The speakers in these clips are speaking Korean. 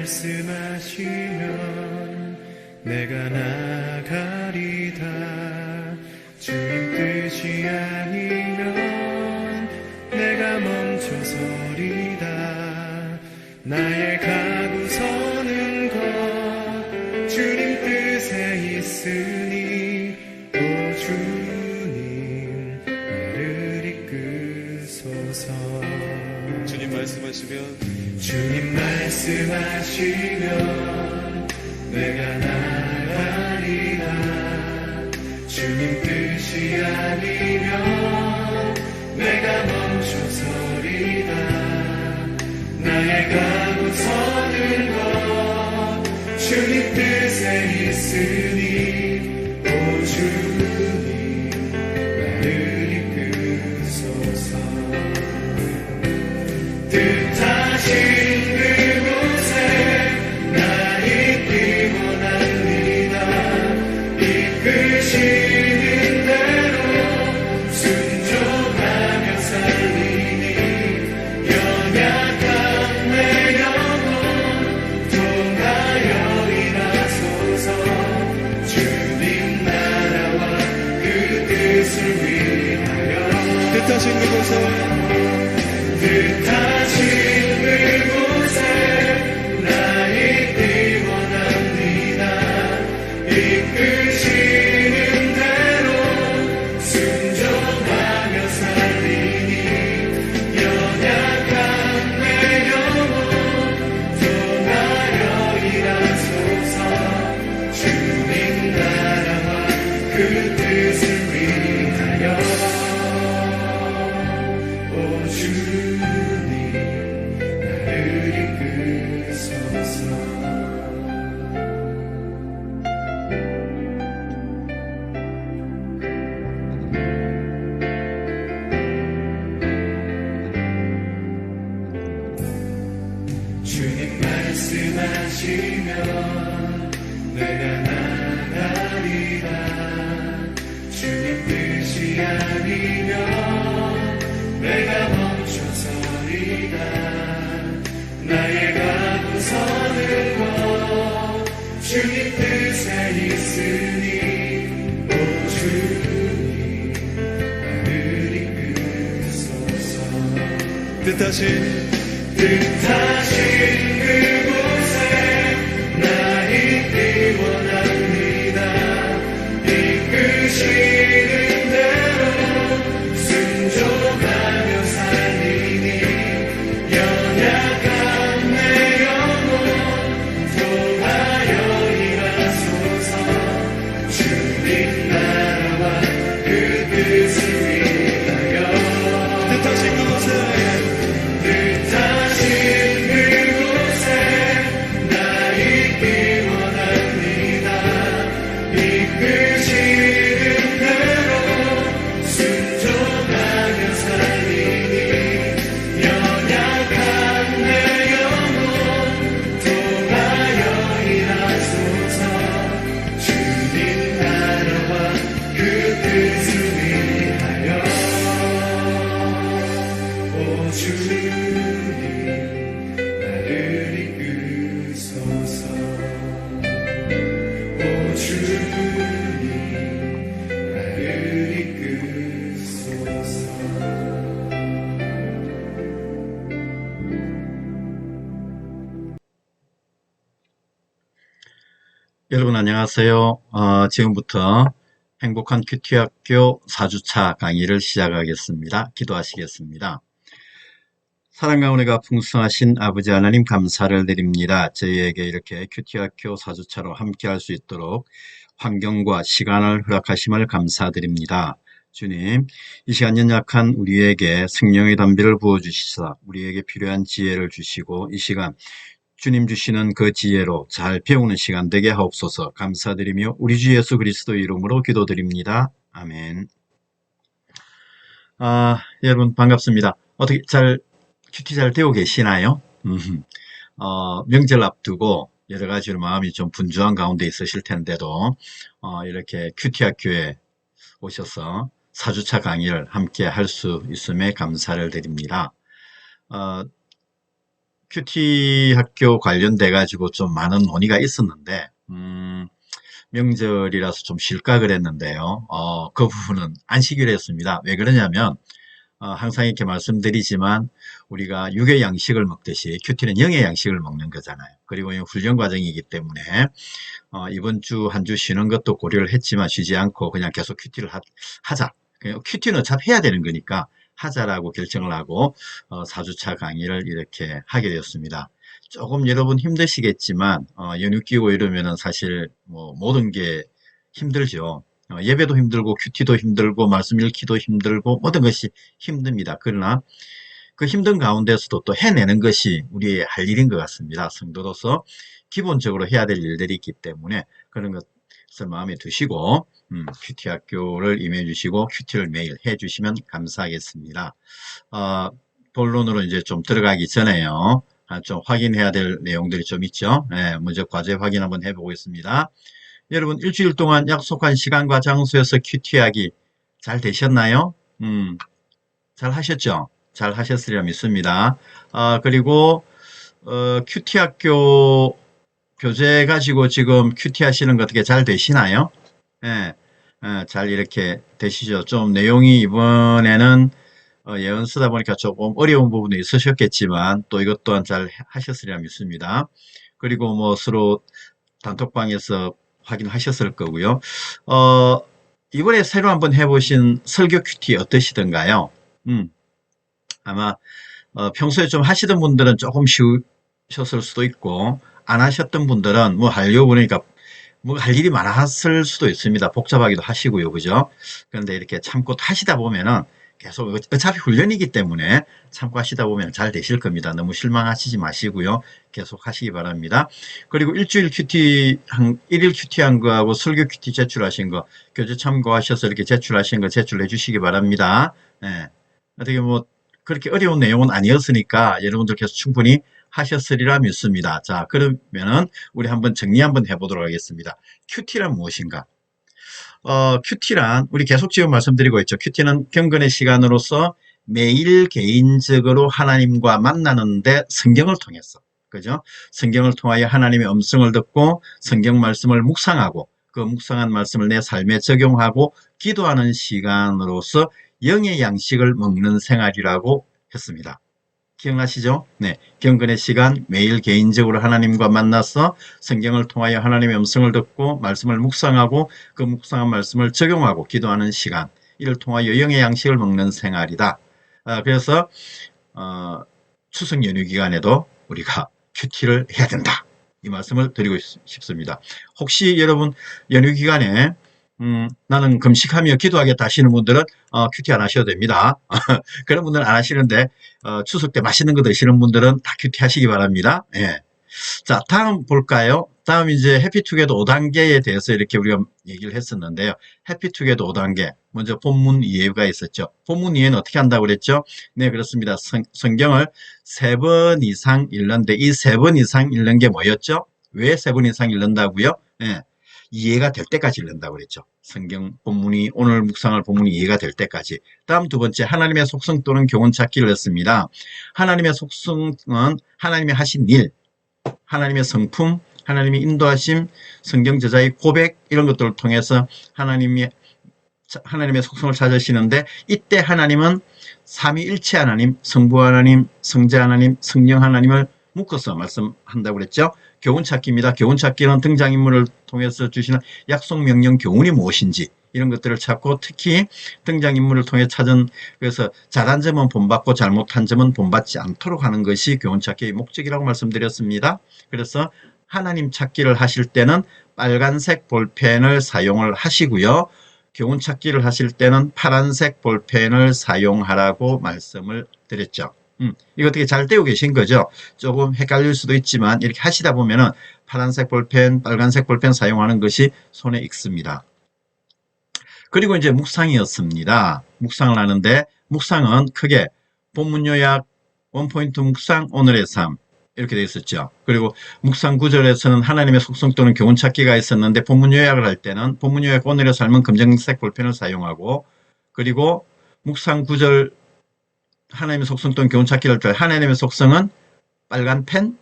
말씀하시면 내가 나가리다. 주님 뜻이 아니면 내가 멈춰서리다. 나의 가고 서는 것 주님 뜻에 있으니 오 주님 나를 이끄소서. 주님 말씀하시면 내가 나가리다. 주님 뜻이 아니면 내가 멈춰서리다. 나의 가고 서는 것 주님 뜻에 있으니 오 주님 나를 이끄소서. 뜻하신 그곳에 나 있기 원합니다. 이끄시는 대로 순종하며 살리니 연약한 내 영혼 통하여 일하소서. 주님 나라와 그 뜻을 위하여 뜻하신 그곳에 나 있기 원합니다. 이끄시는 대로 순종하며 살리니 연약한 내 영혼 통하여 일하소서. 주님 나라와 그 뜻을 위하여 오 주님 나를 이끄소서. 주님 말씀하시면 내가 나가리라. 주님 뜻이 아니면 내가 멈춰서리다. 나의 가고 서는 것 주님 뜻에 있으니 오 주님 나를 이끄소서. 뜻하신 그곳에 나 있기 원합니다. 이끄시는 대로 순종하며 살리니 연약한 내 영혼 통하여 일하소서. 주님 나라와 그 뜻을 위하여 뜻하신 그곳에 나 있기 원합니다. 이끄시는 대로 순종하며 살리니 연약한 내 영혼 통하여 일하소서. 주님 나라와 그 뜻을 위하여 오 주님 나를 이끄소서. 오 주님 나를 이끄소서. 여러분 안녕하세요. 지금부터 행복한 큐티학교 4주차 강의를 시작하겠습니다. 기도하시겠습니다. 사랑과 은혜가 풍성하신 아버지 하나님 감사를 드립니다. 저희에게 이렇게 큐티학교 4주차로 함께 할 수 있도록 환경과 시간을 허락하심을 감사드립니다. 주님, 이 시간 연약한 우리에게 성령의 담비를 부어주시사 우리에게 필요한 지혜를 주시고 이 시간 주님 주시는 그 지혜로 잘 배우는 시간 되게 하옵소서. 감사드리며 우리 주 예수 그리스도 이름으로 기도드립니다. 아멘. 여러분 반갑습니다. 어떻게 큐티 잘 되고 계시나요? 명절 앞두고 여러 가지로 마음이 좀 분주한 가운데 있으실 텐데도 이렇게 큐티 학교에 오셔서 4주차 강의를 함께 할 수 있음에 감사를 드립니다. 큐티 학교 관련돼 가지고 좀 많은 논의가 있었는데, 명절이라서 좀 쉴까 그랬는데요. 그 부분은 안 쉬기로 했습니다. 왜 그러냐면, 항상 이렇게 말씀드리지만, 우리가 육의 양식을 먹듯이 큐티는 영의 양식을 먹는 거잖아요. 그리고 이 훈련 과정이기 때문에, 이번 주 한 주 쉬는 것도 고려를 했지만 쉬지 않고 그냥 계속 큐티를 하자. 큐티는 어차피 해야 되는 거니까 하자라고 결정을 하고 4주차 강의를 이렇게 하게 되었습니다. 조금 여러분 힘드시겠지만 연휴 끼고 이러면은 사실 뭐 모든 게 힘들죠. 예배도 힘들고 큐티도 힘들고 말씀 읽기도 힘들고 모든 것이 힘듭니다. 그러나 그 힘든 가운데서도 또 해내는 것이 우리의 할 일인 것 같습니다. 성도로서 기본적으로 해야 될 일들이 있기 때문에 그런 것을 마음에 두시고 큐티 학교를 임해 주시고 큐티를 매일 해 주시면 감사하겠습니다. 본론으로 이제 좀 들어가기 전에요. 좀 확인해야 될 내용들이 좀 있죠. 네, 먼저 과제 확인 한번 해보겠습니다. 여러분 일주일 동안 약속한 시간과 장소에서 큐티하기 잘 되셨나요? 잘 하셨죠? 잘 하셨으리라 믿습니다. 그리고 큐티 학교 교재 가지고 지금 큐티 하시는 거 어떻게 잘 되시나요? 예, 잘 이렇게 되시죠? 좀 내용이 이번에는 예언 쓰다 보니까 조금 어려운 부분도 있으셨겠지만 또 이것 또한 잘 하셨으리라 믿습니다. 그리고 뭐 서로 단톡방에서 확인하셨을 거고요. 이번에 새로 한번 해보신 설교 큐티 어떠시던가요? 아마 평소에 좀 하시던 분들은 조금 쉬우셨을 수도 있고 안 하셨던 분들은 뭐 하려고 그러니까 뭐 할 일이 많았을 수도 있습니다. 복잡하기도 하시고요. 그죠? 그런데 이렇게 참고 하시다 보면은 계속 어차피 훈련이기 때문에 참고 하시다 보면 잘 되실 겁니다. 너무 실망하시지 마시고요. 계속 하시기 바랍니다. 그리고 일주일 큐티, 일일 큐티 한 거하고 설교 큐티 제출하신 거, 교재 참고하셔서 이렇게 제출하신 거 제출해 주시기 바랍니다. 네. 어떻게 뭐, 그렇게 어려운 내용은 아니었으니까 여러분들께서 충분히 하셨으리라 믿습니다. 자, 그러면은 우리 한번 정리 한번 해보도록 하겠습니다. 큐티란 무엇인가? 큐티란 우리 계속 지금 말씀드리고 있죠. 큐티는 경건의 시간으로서 매일 개인적으로 하나님과 만나는데 성경을 통해서, 그죠? 성경을 통하여 하나님의 음성을 듣고 성경 말씀을 묵상하고 그 묵상한 말씀을 내 삶에 적용하고 기도하는 시간으로서 영의 양식을 먹는 생활이라고 했습니다. 기억나시죠? 네. 경건의 시간, 매일 개인적으로 하나님과 만나서 성경을 통하여 하나님의 음성을 듣고 말씀을 묵상하고 그 묵상한 말씀을 적용하고 기도하는 시간, 이를 통하여 영의 양식을 먹는 생활이다. 그래서 추석 연휴 기간에도 우리가 큐티를 해야 된다. 이 말씀을 드리고 싶습니다. 혹시 여러분 연휴 기간에 나는 금식하며 기도하겠다 하시는 분들은 큐티 안 하셔도 됩니다. 그런 분들은 안 하시는데 추석 때 맛있는 거 드시는 분들은 다 큐티 하시기 바랍니다. 예. 자, 다음 볼까요? 다음 이제 해피투게더 5단계에 대해서 이렇게 우리가 얘기를 했었는데요. 해피투게더 5단계. 먼저 본문 이해가 있었죠. 본문 이해는 어떻게 한다고 그랬죠? 네, 그렇습니다. 성경을 3번 이상 읽는데 이 3번 이상 읽는 게 뭐였죠? 왜 3번 이상 읽는다고요? 예. 이해가 될 때까지 읽는다고 그랬죠. 성경 본문이, 오늘 묵상할 본문이 이해가 될 때까지. 다음 두 번째, 하나님의 속성 또는 교훈 찾기를 했습니다. 하나님의 속성은 하나님의 하신 일, 하나님의 성품, 하나님의 인도하심, 성경 저자의 고백, 이런 것들을 통해서 하나님의 속성을 찾으시는데, 이때 하나님은 삼위일체 하나님, 성부 하나님, 성자 하나님, 성령 하나님을 묶어서 말씀한다고 그랬죠. 교훈 찾기입니다. 교훈 찾기는 등장인물을 통해서 주시는 약속, 명령, 교훈이 무엇인지 이런 것들을 찾고, 특히 등장인물을 통해 찾은, 그래서 잘한 점은 본받고 잘못한 점은 본받지 않도록 하는 것이 교훈 찾기의 목적이라고 말씀드렸습니다. 그래서 하나님 찾기를 하실 때는 빨간색 볼펜을 사용을 하시고요. 교훈 찾기를 하실 때는 파란색 볼펜을 사용하라고 말씀을 드렸죠. 이거 어떻게 잘 떼고 계신 거죠? 조금 헷갈릴 수도 있지만 이렇게 하시다 보면은 파란색 볼펜, 빨간색 볼펜 사용하는 것이 손에 익습니다. 그리고 이제 묵상이었습니다. 묵상을 하는데, 묵상은 크게 본문 요약, 원포인트 묵상, 오늘의 삶, 이렇게 되어 있었죠. 그리고 묵상 구절에서는 하나님의 속성 또는 교훈 찾기가 있었는데, 본문 요약을 할 때는 본문 요약 오늘의 삶은 검정색 볼펜을 사용하고, 그리고 묵상 구절 하나님의 속성 또는 교훈 찾기를 할 때 하나님의 속성은 빨간 펜,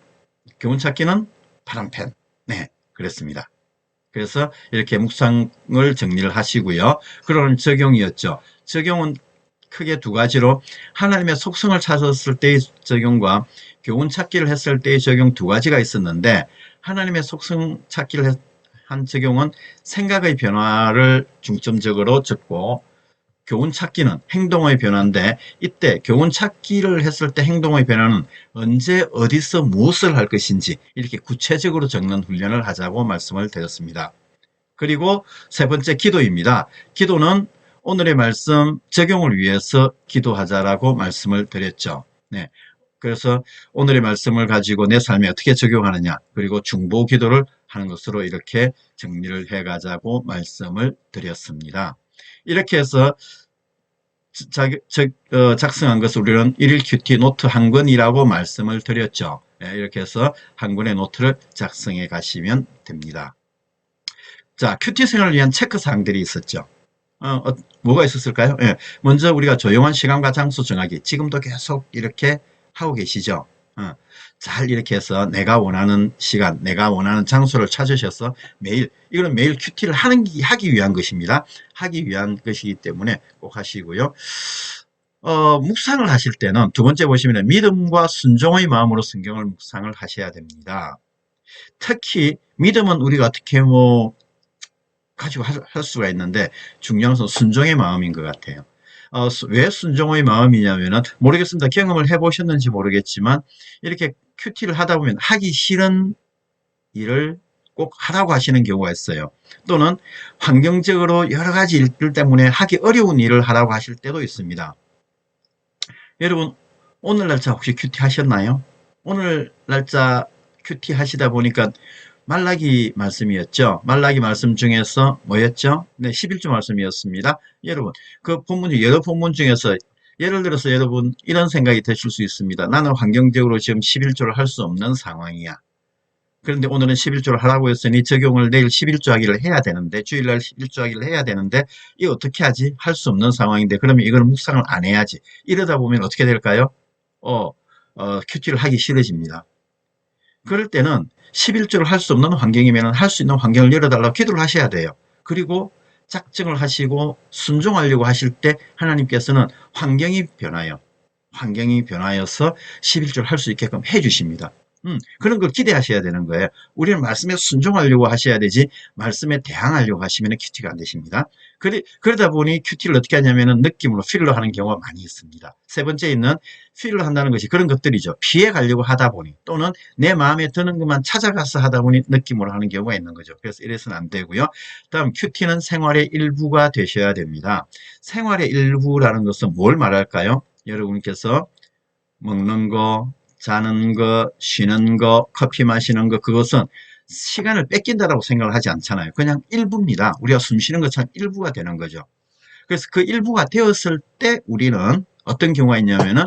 교훈 찾기는 파란 펜. 네, 그랬습니다. 그래서 이렇게 묵상을 정리를 하시고요. 그러면 적용이었죠. 적용은 크게 두 가지로 하나님의 속성을 찾았을 때의 적용과 교훈 찾기를 했을 때의 적용 두 가지가 있었는데, 하나님의 속성 찾기를 한 적용은 생각의 변화를 중점적으로 적고, 교훈 찾기는 행동의 변화인데, 이때 교훈 찾기를 했을 때 행동의 변화는 언제 어디서 무엇을 할 것인지 이렇게 구체적으로 적는 훈련을 하자고 말씀을 드렸습니다. 그리고 세 번째 기도입니다. 기도는 오늘의 말씀 적용을 위해서 기도하자라고 말씀을 드렸죠. 네. 그래서 오늘의 말씀을 가지고 내 삶에 어떻게 적용하느냐, 그리고 중보 기도를 하는 것으로 이렇게 정리를 해가자고 말씀을 드렸습니다. 이렇게 해서 작성한 것을 우리는 1일 큐티 노트 한 권이라고 말씀을 드렸죠. 네, 이렇게 해서 한 권의 노트를 작성해 가시면 됩니다. 자, 큐티 생활을 위한 체크사항들이 있었죠. 뭐가 있었을까요? 예, 먼저 우리가 조용한 시간과 장소 정하기. 지금도 계속 이렇게 하고 계시죠. 잘 이렇게 해서 내가 원하는 시간, 내가 원하는 장소를 찾으셔서 매일, 이거는 매일 큐티를 하기 위한 것입니다. 하기 위한 것이기 때문에 꼭 하시고요. 묵상을 하실 때는 두 번째 보시면 믿음과 순종의 마음으로 성경을 묵상을 하셔야 됩니다. 특히 믿음은 우리가 어떻게 가지고 할 수가 있는데, 중요한 것은 순종의 마음인 것 같아요. 왜 순종의 마음이냐면은, 모르겠습니다. 경험을 해보셨는지 모르겠지만, 이렇게 큐티를 하다 보면 하기 싫은 일을 꼭 하라고 하시는 경우가 있어요. 또는 환경적으로 여러 가지 일들 때문에 하기 어려운 일을 하라고 하실 때도 있습니다. 여러분, 오늘 날짜 혹시 큐티 하셨나요? 오늘 날짜 큐티 하시다 보니까 말라기 말씀이었죠. 말라기 말씀 중에서 뭐였죠? 네, 11조 말씀이었습니다. 여러분, 그 본문 중 여러 본문 중에서 예를 들어서 여러분 이런 생각이 드실 수 있습니다. 나는 환경적으로 지금 11조를 할 수 없는 상황이야. 그런데 오늘은 11조를 하라고 했으니 적용을 내일 11조 하기를 해야 되는데, 주일날 11조 하기를 해야 되는데, 이거 어떻게 하지? 할 수 없는 상황인데, 그러면 이걸 묵상을 안 해야지. 이러다 보면 어떻게 될까요? 큐티를 하기 싫어집니다. 그럴 때는 11조를 할 수 없는 환경이면 할 수 있는 환경을 열어달라고 기도를 하셔야 돼요. 그리고 작정을 하시고 순종하려고 하실 때 하나님께서는 환경이 변하여, 환경이 변하여서 11조를 할 수 있게끔 해주십니다. 그런 걸 기대하셔야 되는 거예요. 우리는 말씀에 순종하려고 하셔야 되지, 말씀에 대항하려고 하시면 큐티가 안 되십니다. 그러다 보니 큐티를 어떻게 하냐면은 느낌으로 필러 하는 경우가 많이 있습니다. 세 번째 있는 필러 한다는 것이 그런 것들이죠. 피해 가려고 하다 보니, 또는 내 마음에 드는 것만 찾아가서 하다 보니 느낌으로 하는 경우가 있는 거죠. 그래서 이래서는 안 되고요. 다음, 큐티는 생활의 일부가 되셔야 됩니다. 생활의 일부라는 것은 뭘 말할까요? 여러분께서 먹는 거, 자는 거, 쉬는 거, 커피 마시는 거, 그것은 시간을 뺏긴다라고 생각을 하지 않잖아요. 그냥 일부입니다. 우리가 숨 쉬는 것처럼 일부가 되는 거죠. 그래서 그 일부가 되었을 때 우리는 어떤 경우가 있냐면은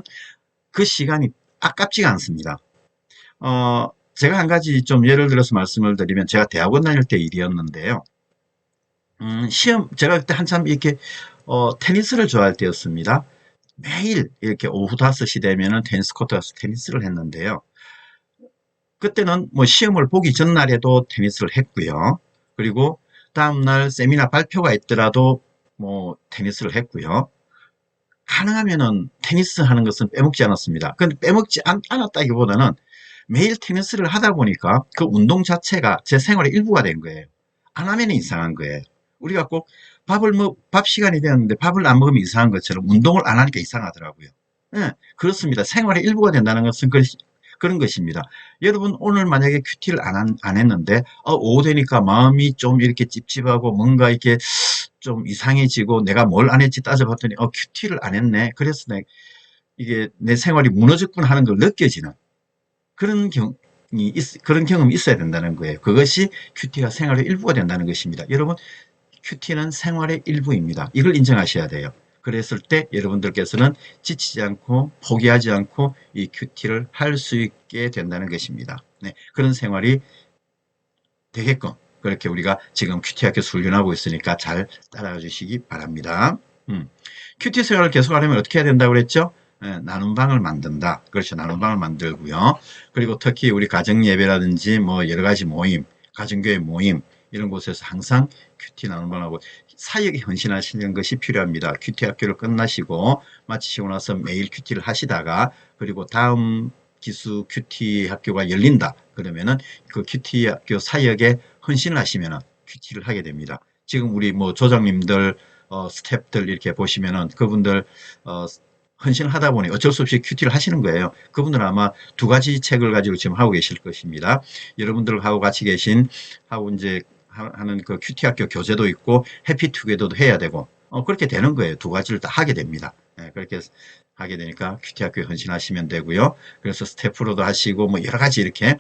그 시간이 아깝지가 않습니다. 제가 한 가지 좀 예를 들어서 말씀을 드리면, 제가 대학원 다닐 때 일이었는데요. 제가 그때 한참 이렇게, 테니스를 좋아할 때였습니다. 매일 이렇게 오후 5시 되면은 테니스 코트 가서 테니스를 했는데요. 그때는 뭐 시험을 보기 전날에도 테니스를 했고요. 그리고 다음날 세미나 발표가 있더라도 뭐 테니스를 했고요. 가능하면은 테니스 하는 것은 빼먹지 않았습니다. 근데 빼먹지 않았다기보다는 매일 테니스를 하다 보니까 그 운동 자체가 제 생활의 일부가 된 거예요. 안 하면 이상한 거예요. 우리가 꼭 밥 시간이 되었는데 밥을 안 먹으면 이상한 것처럼 운동을 안 하니까 이상하더라고요. 네, 그렇습니다. 생활의 일부가 된다는 것은 그런 것입니다. 여러분, 오늘 만약에 큐티를 안 했는데, 오후 되니까 마음이 좀 이렇게 찝찝하고 뭔가 이렇게 좀 이상해지고 내가 뭘 안 했지 따져봤더니, 큐티를 안 했네. 그래서 이게 내 생활이 무너졌구나 하는 걸 느껴지는 그런 경험이 있어야 된다는 거예요. 그것이 큐티가 생활의 일부가 된다는 것입니다. 여러분, 큐티는 생활의 일부입니다. 이걸 인정하셔야 돼요. 그랬을 때 여러분들께서는 지치지 않고 포기하지 않고 이 큐티를 할 수 있게 된다는 것입니다. 네, 그런 생활이 되게끔 그렇게 우리가 지금 큐티 학교에서 훈련하고 있으니까 잘 따라가 주시기 바랍니다. 큐티 생활을 계속하려면 어떻게 해야 된다고 그랬죠? 나눔 방을 만든다. 그렇죠. 나눔 방을 만들고요. 그리고 특히 우리 가정 예배라든지 뭐 여러 가지 모임, 가정교회 모임 이런 곳에서 항상 큐티 나눔 방하고 사역에 헌신하시는 것이 필요합니다. 큐티 학교를 끝나시고 마치시고 나서 매일 큐티를 하시다가 그리고 다음 기수 큐티 학교가 열린다. 그러면은 그 큐티 학교 사역에 헌신을 하시면은 큐티를 하게 됩니다. 지금 우리 뭐 조장님들, 스태프들 이렇게 보시면은 그분들 헌신을 하다 보니 어쩔 수 없이 큐티를 하시는 거예요. 그분들은 아마 두 가지 책을 가지고 지금 하고 계실 것입니다. 여러분들하고 같이 계신 하고 이제 하는 그 큐티 학교 교재도 있고 해피투게더도 해야 되고 그렇게 되는 거예요. 두 가지를 다 하게 됩니다. 그렇게 하게 되니까 큐티 학교에 헌신하시면 되고요. 그래서 스태프로도 하시고 뭐 여러 가지 이렇게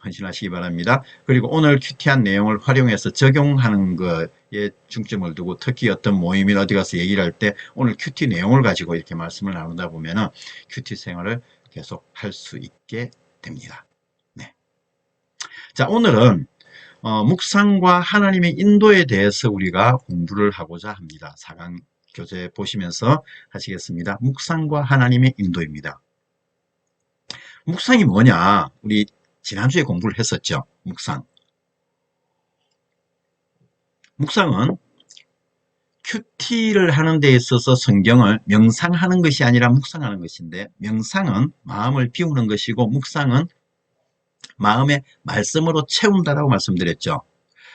헌신하시기 바랍니다. 그리고 오늘 큐티한 내용을 활용해서 적용하는 거에 중점을 두고 특히 어떤 모임이나 어디 가서 얘기를 할 때 오늘 큐티 내용을 가지고 이렇게 말씀을 나누다 보면은 큐티 생활을 계속 할 수 있게 됩니다. 네. 자, 오늘은 묵상과 하나님의 인도에 대해서 우리가 공부를 하고자 합니다. 4강 교재 보시면서 하시겠습니다. 묵상과 하나님의 인도입니다. 묵상이 뭐냐? 우리 지난주에 공부를 했었죠. 묵상은 큐티를 하는 데 있어서 성경을 명상하는 것이 아니라 묵상하는 것인데 명상은 마음을 비우는 것이고 묵상은 마음의 말씀으로 채운다라고 말씀드렸죠.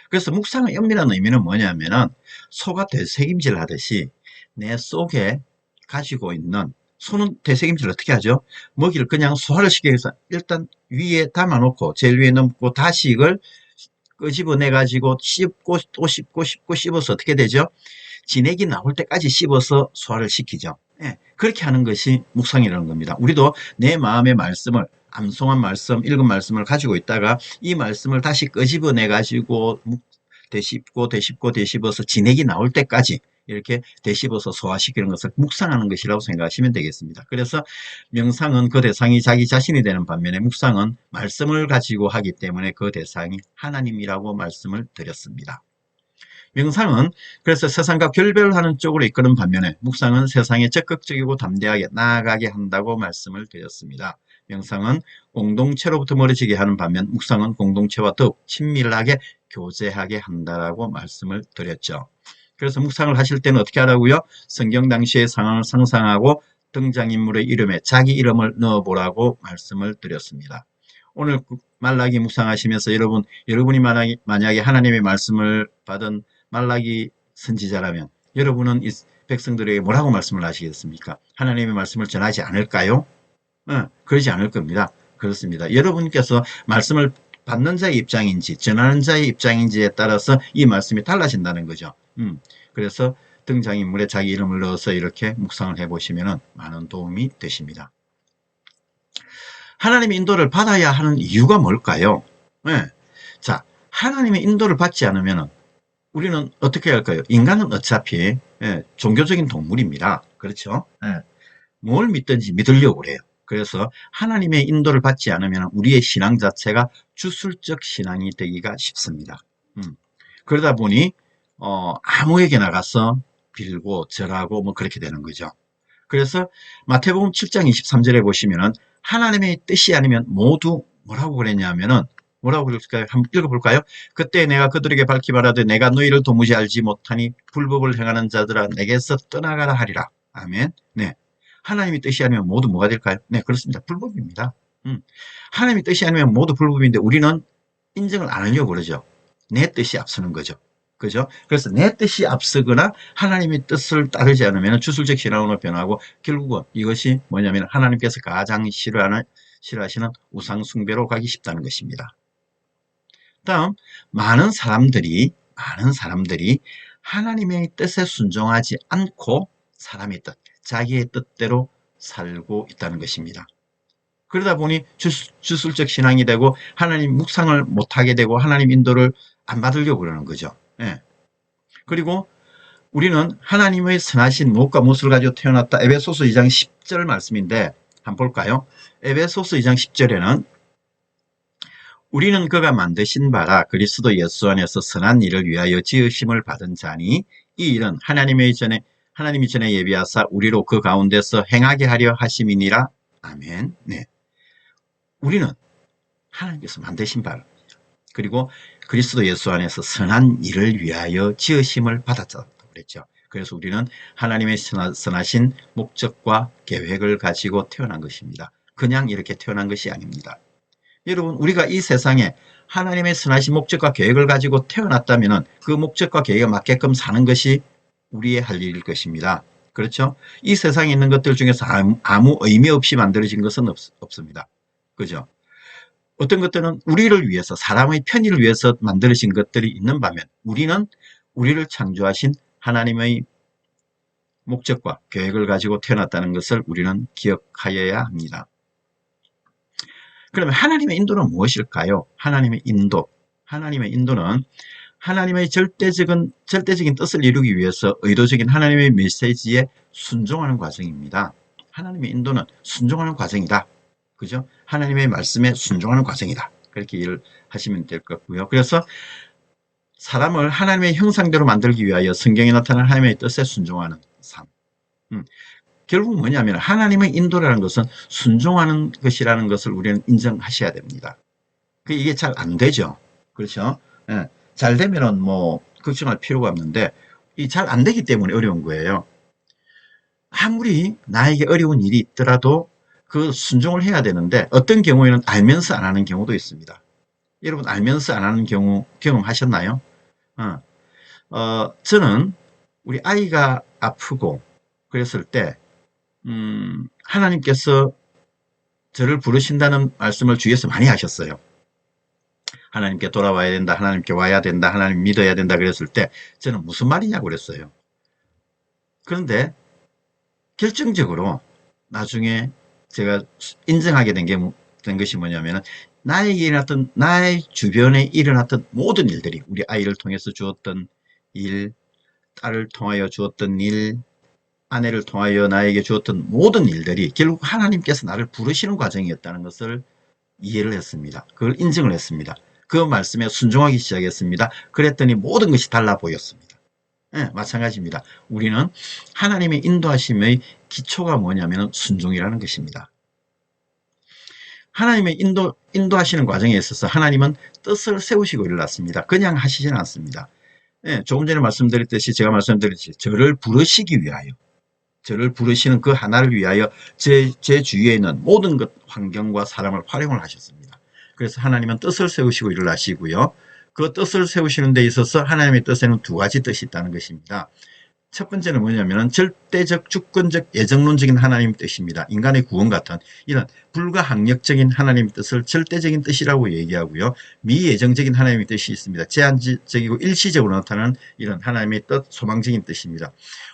그래서 묵상의 엄밀한 의미는 뭐냐면은 소가 되새김질 하듯이 내 속에 가지고 있는 소는 되새김질을 어떻게 하죠? 먹이를 그냥 소화를 시키기 위해서 일단 위에 담아놓고 제일 위에 넣고 다시 이걸 끄집어내 가지고 씹고 또 씹고 씹어서 어떻게 되죠? 진액이 나올 때까지 씹어서 소화를 시키죠. 그렇게 하는 것이 묵상이라는 겁니다. 우리도 내 마음의 말씀을 암송한 말씀, 읽은 말씀을 가지고 있다가 이 말씀을 다시 끄집어내 가지고 되씹어서 진액이 나올 때까지 이렇게 되씹어서 소화시키는 것을 묵상하는 것이라고 생각하시면 되겠습니다. 그래서 명상은 그 대상이 자기 자신이 되는 반면에 묵상은 말씀을 가지고 하기 때문에 그 대상이 하나님이라고 말씀을 드렸습니다. 명상은 그래서 세상과 결별하는 쪽으로 이끄는 반면에 묵상은 세상에 적극적이고 담대하게 나아가게 한다고 말씀을 드렸습니다. 명상은 공동체로부터 멀어지게 하는 반면 묵상은 공동체와 더욱 친밀하게 교제하게 한다라고 말씀을 드렸죠. 그래서 묵상을 하실 때는 어떻게 하라고요? 성경 당시의 상황을 상상하고 등장인물의 이름에 자기 이름을 넣어보라고 말씀을 드렸습니다. 오늘 말라기 묵상하시면서 여러분이 만약에 하나님의 말씀을 받은 말라기 선지자라면 여러분은 이 백성들에게 뭐라고 말씀을 하시겠습니까? 하나님의 말씀을 전하지 않을까요? 그러지 않을 겁니다. 그렇습니다. 여러분께서 말씀을 받는 자의 입장인지 전하는 자의 입장인지에 따라서 이 말씀이 달라진다는 거죠. 그래서 등장인물에 자기 이름을 넣어서 이렇게 묵상을 해보시면 많은 도움이 되십니다. 하나님의 인도를 받아야 하는 이유가 뭘까요? 자, 하나님의 인도를 받지 않으면 우리는 어떻게 할까요? 인간은 어차피 종교적인 동물입니다. 그렇죠? 뭘 믿든지 믿으려고 그래요. 그래서 하나님의 인도를 받지 않으면 우리의 신앙 자체가 주술적 신앙이 되기가 쉽습니다. 그러다 보니 아무에게 나가서 빌고 절하고 뭐 그렇게 되는 거죠. 그래서 마태복음 7장 23절에 보시면은 하나님의 뜻이 아니면 모두 뭐라고 그랬냐면은 뭐라고 그랬을까요? 한번 읽어볼까요? 그때 내가 그들에게 밝히 말하되 내가 너희를 도무지 알지 못하니 불법을 행하는 자들아 내게서 떠나가라 하리라. 아멘. 네. 하나님의 뜻이 아니면 모두 뭐가 될까요? 네, 그렇습니다. 불법입니다. 하나님의 뜻이 아니면 모두 불법인데 우리는 인정을 안 하려고 그러죠. 내 뜻이 앞서는 거죠. 그죠? 그래서 내 뜻이 앞서거나 하나님의 뜻을 따르지 않으면 주술적 신앙으로 변하고 결국은 이것이 뭐냐면 하나님께서 가장 싫어하시는 우상 숭배로 가기 쉽다는 것입니다. 다음, 많은 사람들이 하나님의 뜻에 순종하지 않고 사람의 뜻, 자기의 뜻대로 살고 있다는 것입니다. 그러다 보니 주술적 신앙이 되고 하나님 묵상을 못하게 되고 하나님 인도를 안 받으려고 그러는 거죠. 그리고 우리는 하나님의 선하신 무엇과 무엇을 가지고 태어났다. 에베소서 2장 10절 말씀인데 한번 볼까요? 에베소서 2장 10절에는 우리는 그가 만드신 바라 그리스도 예수 안에서 선한 일을 위하여 지으심을 받은 자니 이 일은 하나님이 전에 예비하사 우리로 그 가운데서 행하게 하려 하심이니라. 아멘. 네. 우리는 하나님께서 만드신 바입니다. 그리고 그리스도 예수 안에서 선한 일을 위하여 지으심을 받았다고 그랬죠. 그래서 우리는 하나님의 선하신 목적과 계획을 가지고 태어난 것입니다. 그냥 이렇게 태어난 것이 아닙니다. 여러분, 우리가 이 세상에 하나님의 선하신 목적과 계획을 가지고 태어났다면 그 목적과 계획에 맞게끔 사는 것이 우리의 할 일일 것입니다. 그렇죠? 이 세상에 있는 것들 중에서 아무 의미 없이 만들어진 것은 없습니다. 그죠? 어떤 것들은 우리를 위해서, 사람의 편의를 위해서 만들어진 것들이 있는 반면 우리는 우리를 창조하신 하나님의 목적과 계획을 가지고 태어났다는 것을 우리는 기억하여야 합니다. 그러면 하나님의 인도는 무엇일까요? 하나님의 인도는 하나님의 절대적인 뜻을 이루기 위해서 의도적인 하나님의 메시지에 순종하는 과정입니다. 하나님의 인도는 순종하는 과정이다. 그죠? 하나님의 말씀에 순종하는 과정이다. 그렇게 이해를 하시면 될 것 같고요. 그래서 사람을 하나님의 형상대로 만들기 위하여 성경에 나타난 하나님의 뜻에 순종하는 삶. 결국 뭐냐면 하나님의 인도라는 것은 순종하는 것이라는 것을 우리는 인정하셔야 됩니다. 이게 잘 안 되죠. 그렇죠? 예. 잘 되면은 뭐 걱정할 필요가 없는데 이 잘 안 되기 때문에 어려운 거예요. 아무리 나에게 어려운 일이 있더라도 그 순종을 해야 되는데 어떤 경우에는 알면서 안 하는 경우도 있습니다. 여러분 알면서 안 하는 경우 경험하셨나요? 저는 우리 아이가 아프고 그랬을 때 하나님께서 저를 부르신다는 말씀을 주위에서 많이 하셨어요. 하나님께 돌아와야 된다. 하나님께 와야 된다. 하나님 믿어야 된다. 그랬을 때 저는 무슨 말이냐고 그랬어요. 그런데 결정적으로 나중에 제가 인정하게 된 것이 뭐냐면 나에게 일어났던 나의 주변에 일어났던 모든 일들이 우리 아이를 통해서 주었던 일, 딸을 통하여 주었던 일, 아내를 통하여 나에게 주었던 모든 일들이 결국 하나님께서 나를 부르시는 과정이었다는 것을 이해를 했습니다. 그걸 인정을 했습니다. 그 말씀에 순종하기 시작했습니다. 그랬더니 모든 것이 달라 보였습니다. 네, 마찬가지입니다. 우리는 하나님의 인도하심의 기초가 뭐냐면 순종이라는 것입니다. 하나님의 인도하시는 과정에 있어서 하나님은 뜻을 세우시고 일어났습니다. 그냥 하시지는 않습니다. 네, 조금 전에 말씀드렸듯이 제가 말씀드렸듯이 저를 부르시기 위하여 저를 부르시는 그 하나를 위하여 제 주위에 있는 모든 것, 환경과 사람을 활용을 하셨습니다. 그래서 하나님은 뜻을 세우시고 일을 하시고요. 그 뜻을 세우시는 데 있어서 하나님의 뜻에는 두 가지 뜻이 있다는 것입니다. 첫 번째는 뭐냐면 절대적, 주권적, 예정론적인 하나님의 뜻입니다. 인간의 구원 같은 이런 불가항력적인 하나님의 뜻을 절대적인 뜻이라고 얘기하고요. 미예정적인 하나님의 뜻이 있습니다. 제한적이고 일시적으로 나타나는 이런 하나님의 뜻, 소망적인 뜻입니다.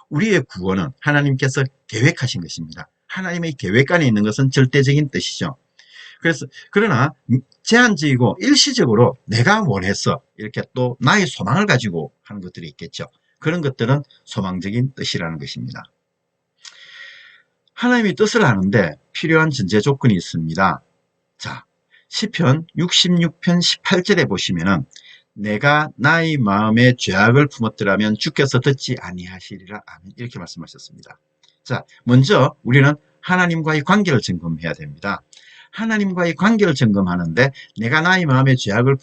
우리의 구원은 하나님께서 계획하신 것입니다. 하나님의 계획 안에 있는 것은 절대적인 뜻이죠. 그러나 제한적이고 일시적으로 내가 원해서 이렇게 또 나의 소망을 가지고 하는 것들이 있겠죠. 그런 것들은 소망적인 뜻이라는 것입니다. 하나님의 뜻을 아는데 필요한 전제 조건이 있습니다. 자, 시편 66편 18절에 보시면은 내가 나의 마음에 죄악을 품었더라면 주께서 듣지 아니하시리라. 아멘. 이렇게 말씀하셨습니다. 자, 먼저 우리는 하나님과의 관계를 점검해야 됩니다. 하나님과의 관계를 점검하는데 내가 나의 마음에 죄악을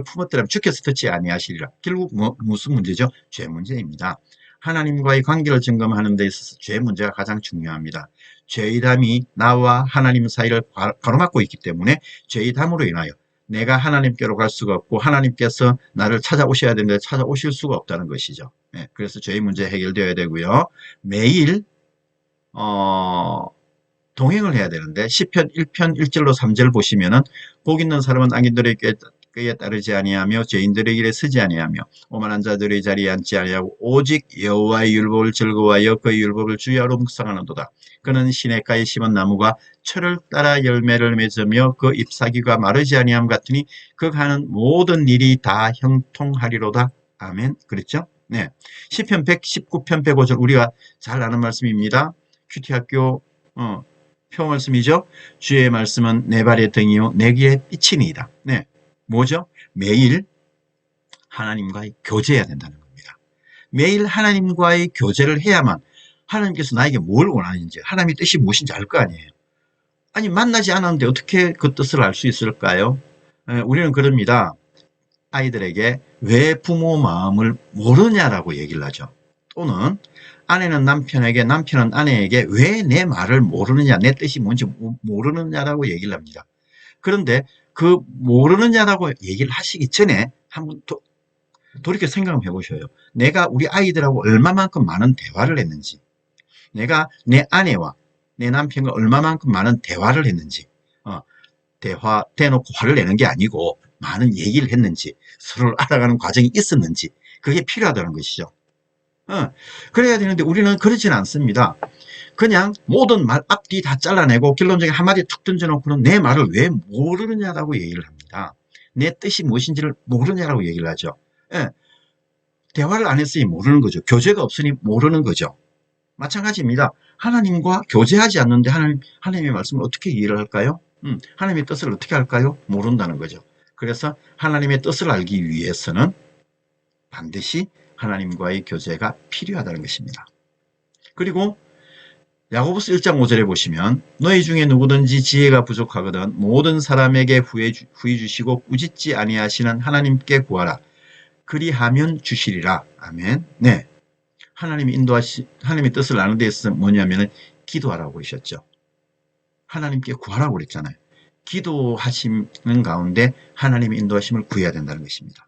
품었더라면 주께서 듣지 아니하시리라. 결국 무슨 문제죠? 죄 문제입니다. 하나님과의 관계를 점검하는 데 있어서 죄 문제가 가장 중요합니다. 죄의 담이 나와 하나님 사이를 가로막고 있기 때문에 죄의 담으로 인하여 내가 하나님께로 갈 수가 없고 하나님께서 나를 찾아오셔야 되는데 찾아오실 수가 없다는 것이죠. 네, 그래서 죄의 문제 해결되어야 되고요. 매일 동행을 해야 되는데 시편 1편 1절로 3절 보시면은 복 있는 사람은 악인들의 꾀에 따르지 아니하며 죄인들의 길에 서지 아니하며 오만한 자들의 자리에 앉지 아니하고 오직 여호와의 율법을 즐거워하여 그의 율법을 주야로 묵상하는도다. 그는 시냇가에 심은 나무가 철을 따라 열매를 맺으며 그 잎사귀가 마르지 아니함 같으니 그가 하는 모든 일이 다 형통하리로다. 아멘. 그랬죠? 네. 시편 119편 105절 우리가 잘 아는 말씀입니다. 큐티학교 표 말씀이죠. 주의 말씀은 내 발의 등이요 내 길의 빛이니이다. 네, 뭐죠? 매일 하나님과 교제해야 된다는 겁니다. 매일 하나님과의 교제를 해야만 하나님께서 나에게 뭘 원하는지, 하나님의 뜻이 무엇인지 알 거 아니에요. 아니, 만나지 않았는데 어떻게 그 뜻을 알 수 있을까요? 우리는 그럽니다. 아이들에게 왜 부모 마음을 모르냐라고 얘기를 하죠. 또는 아내는 남편에게, 남편은 아내에게 왜 내 말을 모르느냐, 내 뜻이 뭔지 모르느냐라고 얘기를 합니다. 그런데 그 모르느냐라고 얘기를 하시기 전에 한번 돌이켜 생각해 보셔요. 내가 우리 아이들하고 얼마만큼 많은 대화를 했는지, 내가 내 아내와 내 남편과 얼마만큼 많은 대화를 했는지, 대화 대놓고 화를 내는 게 아니고 많은 얘기를 했는지, 서로를 알아가는 과정이 있었는지, 그게 필요하다는 것이죠. 그래야 되는데 우리는 그렇지는 않습니다. 그냥 모든 말 앞뒤 다 잘라내고 결론적인 한마디 툭 던져놓고는 내 말을 왜 모르느냐라고 얘기를 합니다. 내 뜻이 무엇인지를 모르냐라고 얘기를 하죠. 대화를 안 했으니 모르는 거죠. 교제가 없으니 모르는 거죠. 마찬가지입니다. 하나님과 교제하지 않는데 하나님의 말씀을 어떻게 이해를 할까요? 하나님의 뜻을 어떻게 할까요? 모른다는 거죠. 그래서 하나님의 뜻을 알기 위해서는 반드시 하나님과의 교제가 필요하다는 것입니다. 그리고 야고보서 1장 5절에 보시면 너희 중에 누구든지 지혜가 부족하거든 모든 사람에게 후히 주시고 꾸짖지 아니하시는 하나님께 구하라. 그리하면 주시리라. 아멘. 네. 하나님의 뜻을 아는 데 있어서 뭐냐면은 기도하라고 그러셨죠. 하나님께 구하라고 그랬잖아요. 기도하시는 가운데 하나님의 인도하심을 구해야 된다는 것입니다.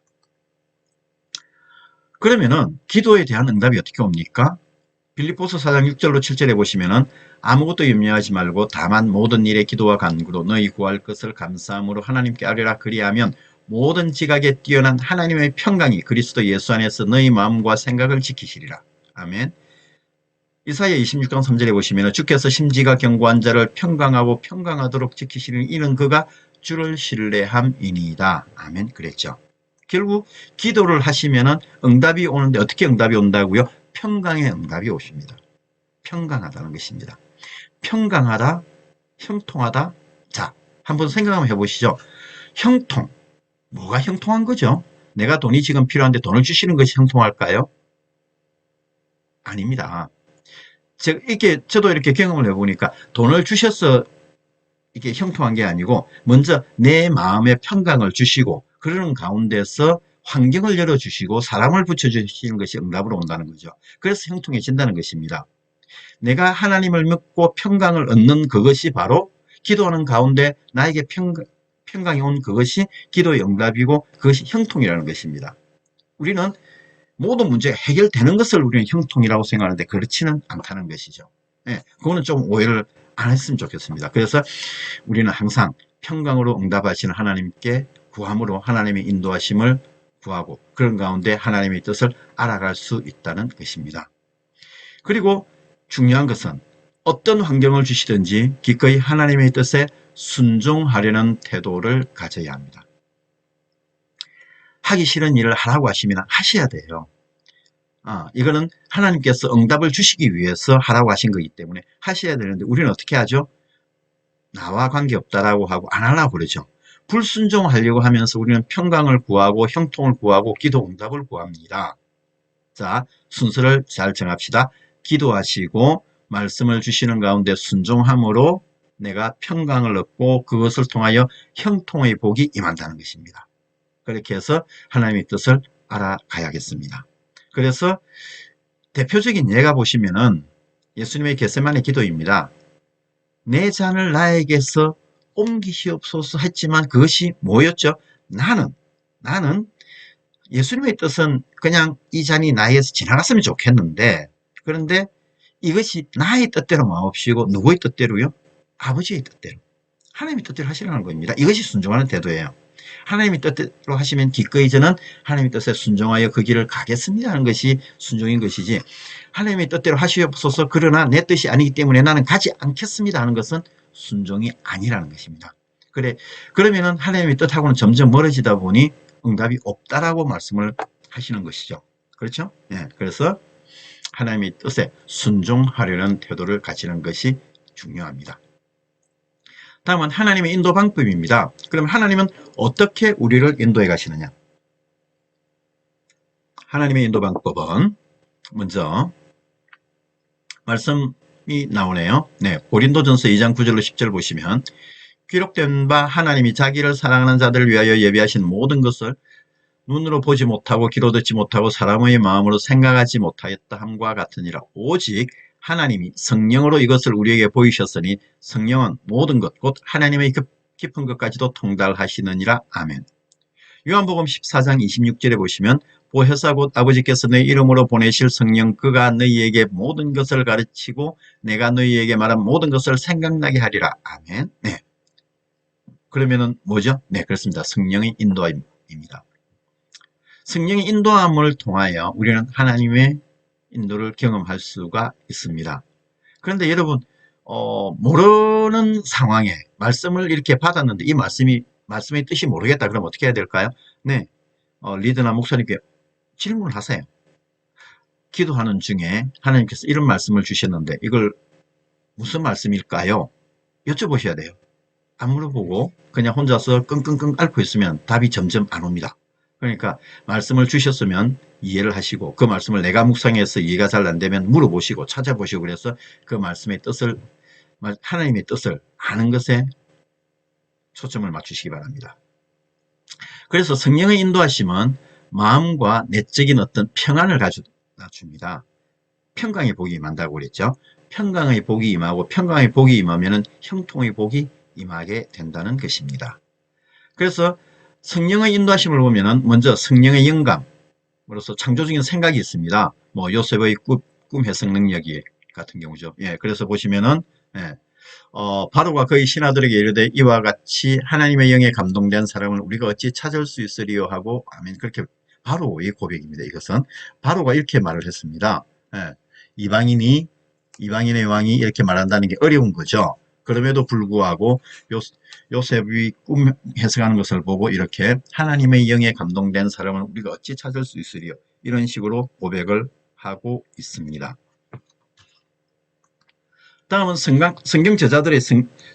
그러면은 기도에 대한 응답이 어떻게 옵니까? 빌립보서 4장 6절로 7절에 보시면은 아무것도 염려하지 말고 다만 모든 일에 기도와 간구로 너희 구할 것을 감사함으로 하나님께 아뢰라. 그리하면 모든 지각에 뛰어난 하나님의 평강이 그리스도 예수 안에서 너희 마음과 생각을 지키시리라. 아멘. 이사야 26장 3절에 보시면 주께서 심지가 견고한 자를 평강하고 평강하도록 지키시는 이는 그가 주를 신뢰함이니이다. 아멘. 그랬죠. 결국 기도를 하시면은 응답이 오는데 어떻게 응답이 온다고요? 평강의 응답이 오십니다. 평강하다는 것입니다. 평강하다, 형통하다. 자, 한번 생각 한번 해보시죠. 형통. 뭐가 형통한 거죠? 내가 돈이 지금 필요한데 돈을 주시는 것이 형통할까요? 아닙니다. 저도 이렇게 경험을 해보니까 돈을 주셔서 이게 형통한 게 아니고 먼저 내 마음의 평강을 주시고 그러는 가운데서 환경을 열어주시고 사람을 붙여주시는 것이 응답으로 온다는 거죠. 그래서 형통해진다는 것입니다. 내가 하나님을 믿고 평강을 얻는 그것이 바로 기도하는 가운데 나에게 평강이 온 그것이 기도의 응답이고 그것이 형통이라는 것입니다. 우리는 모든 문제가 해결되는 것을 우리는 형통이라고 생각하는데 그렇지는 않다는 것이죠. 그거는 좀 오해를 안 했으면 좋겠습니다. 그래서 우리는 항상 평강으로 응답하시는 하나님께 구함으로 하나님의 인도하심을 구하고 그런 가운데 하나님의 뜻을 알아갈 수 있다는 것입니다. 그리고 중요한 것은 어떤 환경을 주시든지 기꺼이 하나님의 뜻에 순종하려는 태도를 가져야 합니다. 하기 싫은 일을 하라고 하시면 하셔야 돼요. 이거는 하나님께서 응답을 주시기 위해서 하라고 하신 거기 때문에 하셔야 되는데 우리는 어떻게 하죠? 나와 관계없다라고 하고 안 하려고 그러죠. 불순종하려고 하면서 우리는 평강을 구하고 형통을 구하고 기도 응답을 구합니다. 자, 순서를 잘 정합시다. 기도하시고 말씀을 주시는 가운데 순종함으로 내가 평강을 얻고 그것을 통하여 형통의 복이 임한다는 것입니다. 그렇게 해서 하나님의 뜻을 알아가야겠습니다. 그래서 대표적인 예가 보시면은 예수님의 겟세마네 기도입니다. 내 잔을 나에게서 옮기시옵소서 했지만 그것이 뭐였죠? 나는 예수님의 뜻은 그냥 이 잔이 나에게서 지나갔으면 좋겠는데 그런데 이것이 나의 뜻대로 마옵시고 누구의 뜻대로요? 아버지의 뜻대로. 하나님의 뜻대로 하시라는 겁니다. 이것이 순종하는 태도예요. 하나님의 뜻대로 하시면 기꺼이 저는 하나님의 뜻에 순종하여 그 길을 가겠습니다 하는 것이 순종인 것이지 하나님의 뜻대로 하시옵소서 그러나 내 뜻이 아니기 때문에 나는 가지 않겠습니다 하는 것은 순종이 아니라는 것입니다. 그러면은 하나님의 뜻하고는 점점 멀어지다 보니 응답이 없다라고 말씀을 하시는 것이죠. 그렇죠? 그래서 하나님의 뜻에 순종하려는 태도를 가지는 것이 중요합니다. 다음은 하나님의 인도 방법입니다. 그럼 하나님은 어떻게 우리를 인도해 가시느냐? 하나님의 인도 방법은 먼저 말씀이 나오네요. 네, 고린도전서 2장 9절로 10절 보시면 기록된 바 하나님이 자기를 사랑하는 자들을 위하여 예비하신 모든 것을 눈으로 보지 못하고 귀로 듣지 못하고 사람의 마음으로 생각하지 못하였다 함과 같으니라. 오직 하나님이 성령으로 이것을 우리에게 보이셨으니 성령은 모든 것 곧 하나님의 깊은 것까지도 통달하시느니라. 아멘. 요한복음 14장 26절에 보시면 보혜사 곧 아버지께서 내 이름으로 보내실 성령 그가 너희에게 모든 것을 가르치고 내가 너희에게 말한 모든 것을 생각나게 하리라. 아멘. 네. 그러면은 뭐죠? 네, 그렇습니다. 성령의 인도입니다. 성령의 인도함을 통하여 우리는 하나님의 인도를 경험할 수가 있습니다. 그런데 여러분 모르는 상황에 말씀을 이렇게 받았는데 이 말씀의 뜻이 모르겠다. 그럼 어떻게 해야 될까요? 네, 리더나 목사님께 질문을 하세요. 기도하는 중에 하나님께서 이런 말씀을 주셨는데 이걸 무슨 말씀일까요? 여쭤보셔야 돼요. 안 물어보고 그냥 혼자서 끙끙끙 앓고 있으면 답이 점점 안 옵니다. 그러니까 말씀을 주셨으면 이해를 하시고 그 말씀을 내가 묵상해서 이해가 잘 안 되면 물어보시고 찾아보시고 그래서 그 말씀의 뜻을 하나님의 뜻을 아는 것에 초점을 맞추시기 바랍니다. 그래서 성령의 인도하심은 마음과 내적인 어떤 평안을 가져다 줍니다. 평강의 복이 임한다고 그랬죠. 평강의 복이 임하고 평강의 복이 임하면 형통의 복이 임하게 된다는 것입니다. 그래서 성령의 인도하심을 보면은 먼저 성령의 영감으로서 창조적인 생각이 있습니다. 뭐 요셉의 꿈 해석 능력이 같은 경우죠. 예, 그래서 보시면은 바로가 그의 신하들에게 이르되 이와 같이 하나님의 영에 감동된 사람을 우리가 어찌 찾을 수 있으리요 하고 아멘. 그렇게 바로의 고백입니다. 이것은 바로가 이렇게 말을 했습니다. 예, 이방인의 왕이 이렇게 말한다는 게 어려운 거죠. 그럼에도 불구하고 요셉이 꿈 해석하는 것을 보고 이렇게 하나님의 영에 감동된 사람을 우리가 어찌 찾을 수 있으리요. 이런 식으로 고백을 하고 있습니다. 다음은 성경 저자들의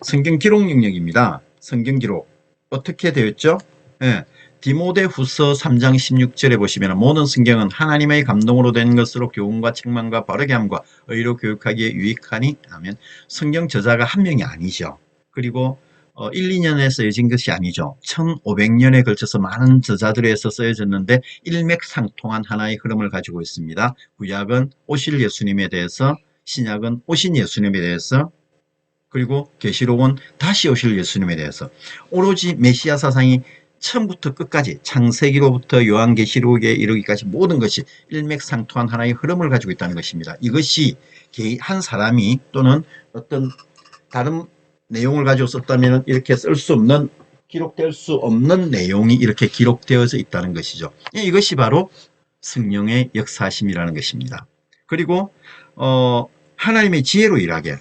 성경 기록 능력입니다. 성경 기록 어떻게 되었죠? 예, 디모데후서 3장 16절에 보시면 모든 성경은 하나님의 감동으로 된 것으로 교훈과 책망과 바르게 함과 의로 교육하기에 유익하니 하면 성경 저자가 한 명이 아니죠. 그리고 1, 2년에 쓰여진 것이 아니죠. 1500년에 걸쳐서 많은 저자들에 의해서 쓰여졌는데 일맥상통한 하나의 흐름을 가지고 있습니다. 구약은 오실 예수님에 대해서, 신약은 오신 예수님에 대해서, 그리고 계시록은 다시 오실 예수님에 대해서 오로지 메시아 사상이 처음부터 끝까지 창세기로부터 요한계시록에 이르기까지 모든 것이 일맥상통한 하나의 흐름을 가지고 있다는 것입니다. 이것이 한 사람이 또는 어떤 다른 내용을 가지고 썼다면 이렇게 쓸 수 없는, 기록될 수 없는 내용이 이렇게 기록되어져 있다는 것이죠. 이것이 바로 성령의 역사심이라는 것입니다. 그리고 하나님의 지혜로 일하게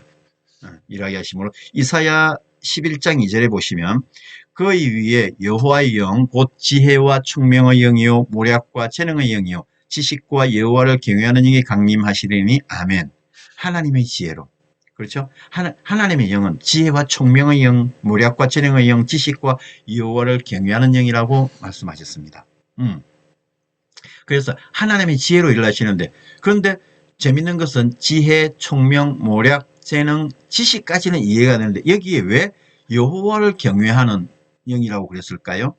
하심으로 이사야 11장 2절에 보시면 그의 위에 여호와의 영 곧 지혜와 총명의 영이요 모략과 재능의 영이요 지식과 여호와를 경외하는 영이 강림하시리니 아멘. 하나님의 지혜로, 그렇죠? 하나님의 영은 지혜와 총명의 영, 모략과 재능의 영, 지식과 여호와를 경외하는 영이라고 말씀하셨습니다. 그래서 하나님의 지혜로 일하시는데, 그런데 재밌는 것은 지혜, 총명, 모략, 재능, 지식까지는 이해가 되는데 여기에 왜 여호와를 경외하는 영이라고 그랬을까요?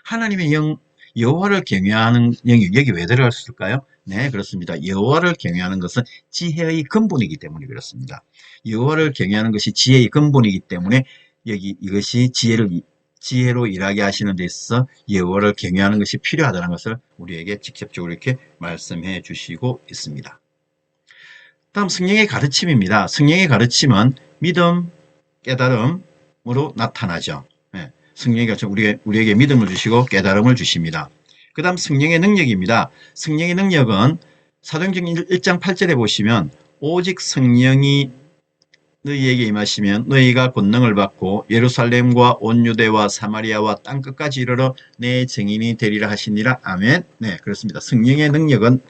하나님의 영, 여호와를 경외하는 영이 여기 왜 들어갔을까요? 네, 그렇습니다. 여호와를 경외하는 것은 지혜의 근본이기 때문에 그렇습니다. 여호와를 경외하는 것이 지혜의 근본이기 때문에 이것이 지혜로 일하게 하시는 데 있어서 여호와를 경외하는 것이 필요하다는 것을 우리에게 직접적으로 이렇게 말씀해 주시고 있습니다. 다음 성령의 가르침입니다. 성령의 가르침은 믿음, 깨달음으로 나타나죠. 네, 성령의 가르침, 우리에게 믿음을 주시고 깨달음을 주십니다. 그 다음 성령의 능력입니다. 성령의 능력은 사도행전 1장 8절에 보시면 오직 성령이 너희에게 임하시면 너희가 권능을 받고 예루살렘과 온 유대와 사마리아와 땅끝까지 이르러 내 증인이 되리라 하시니라. 아멘. 네, 그렇습니다. 성령의 능력은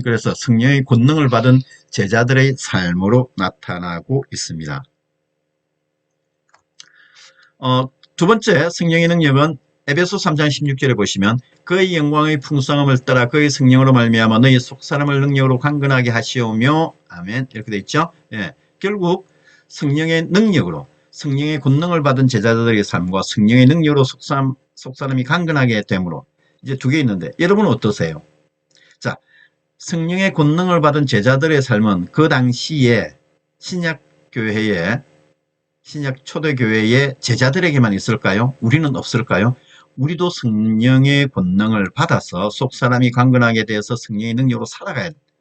그래서 성령의 권능을 받은 제자들의 삶으로 나타나고 있습니다. 두 번째 성령의 능력은 에베소 3장 16절에 보시면 그의 영광의 풍성함을 따라 그의 성령으로 말미암아 너희 속사람을 능력으로 강건하게 하시오며 아멘 이렇게 돼 있죠. 예, 결국 성령의 능력으로 성령의 권능을 받은 제자들의 삶과 성령의 능력으로 속사람이 강건하게 되므로 이제 두 개 있는데 여러분은 어떠세요? 자, 성령의 권능을 받은 제자들의 삶은 그 당시에 신약 초대교회의 제자들에게만 있을까요? 우리는 없을까요? 우리도 성령의 권능을 받아서 속사람이 강건하게 돼서 성령의 능력으로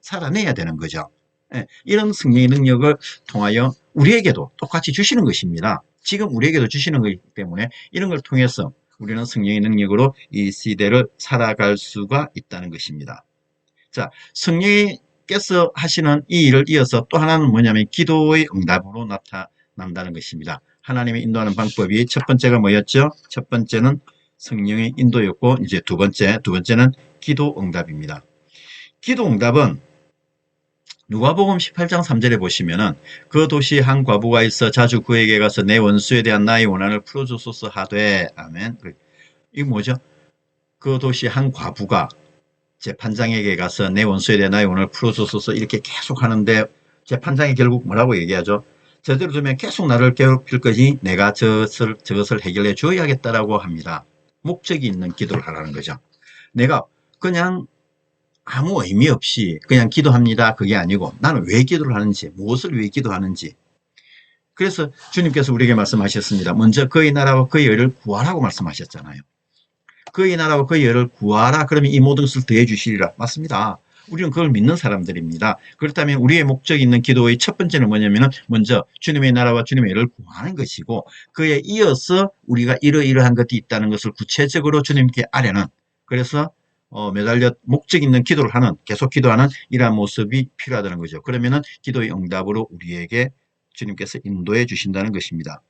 살아내야 되는 거죠. 예, 이런 성령의 능력을 통하여 우리에게도 똑같이 주시는 것입니다. 지금 우리에게도 주시는 것이기 때문에 이런 걸 통해서 우리는 성령의 능력으로 이 시대를 살아갈 수가 있다는 것입니다. 자, 성령께서 하시는 이 일을 이어서 또 하나는 뭐냐면 기도의 응답으로 나타난다는 것입니다. 하나님의 인도하는 방법이 첫 번째가 뭐였죠? 첫 번째는 성령의 인도였고 이제 두 번째는 기도 응답입니다. 기도 응답은 누가복음 18장 3절에 보시면은 그 도시에 한 과부가 있어 자주 그에게 가서 내 원수에 대한 나의 원한을 풀어주소서 하되 아멘. 이게 뭐죠? 그 도시에 한 과부가 재판장에게 가서 내 원수에 대한 나의 원한을 풀어주소서 이렇게 계속 하는데 재판장이 결국 뭐라고 얘기하죠? 저대로 두면 계속 나를 괴롭힐 거지 내가 저것을 해결해 줘야겠다라고 합니다. 목적이 있는 기도를 하라는 거죠. 내가 그냥 아무 의미 없이 그냥 기도합니다. 그게 아니고 나는 왜 기도를 하는지, 무엇을 위해 기도하는지. 그래서 주님께서 우리에게 말씀하셨습니다. 먼저 그의 나라와 그의 의를 구하라고 말씀하셨잖아요. 그의 나라와 그의 의를 구하라. 그러면 이 모든 것을 더해 주시리라. 맞습니다. 우리는 그걸 믿는 사람들입니다. 그렇다면 우리의 목적이 있는 기도의 첫 번째는 뭐냐면 먼저 주님의 나라와 주님의 의를 구하는 것이고 그에 이어서 우리가 이러이러한 것이 있다는 것을 구체적으로 주님께 아뢰는 그래서 매달려 목적 있는 기도를 하는 계속 기도하는 이러한 모습이 필요하다는 거죠. 그러면은 기도의 응답으로 우리에게 주님께서 인도해 주신다는 것입니다.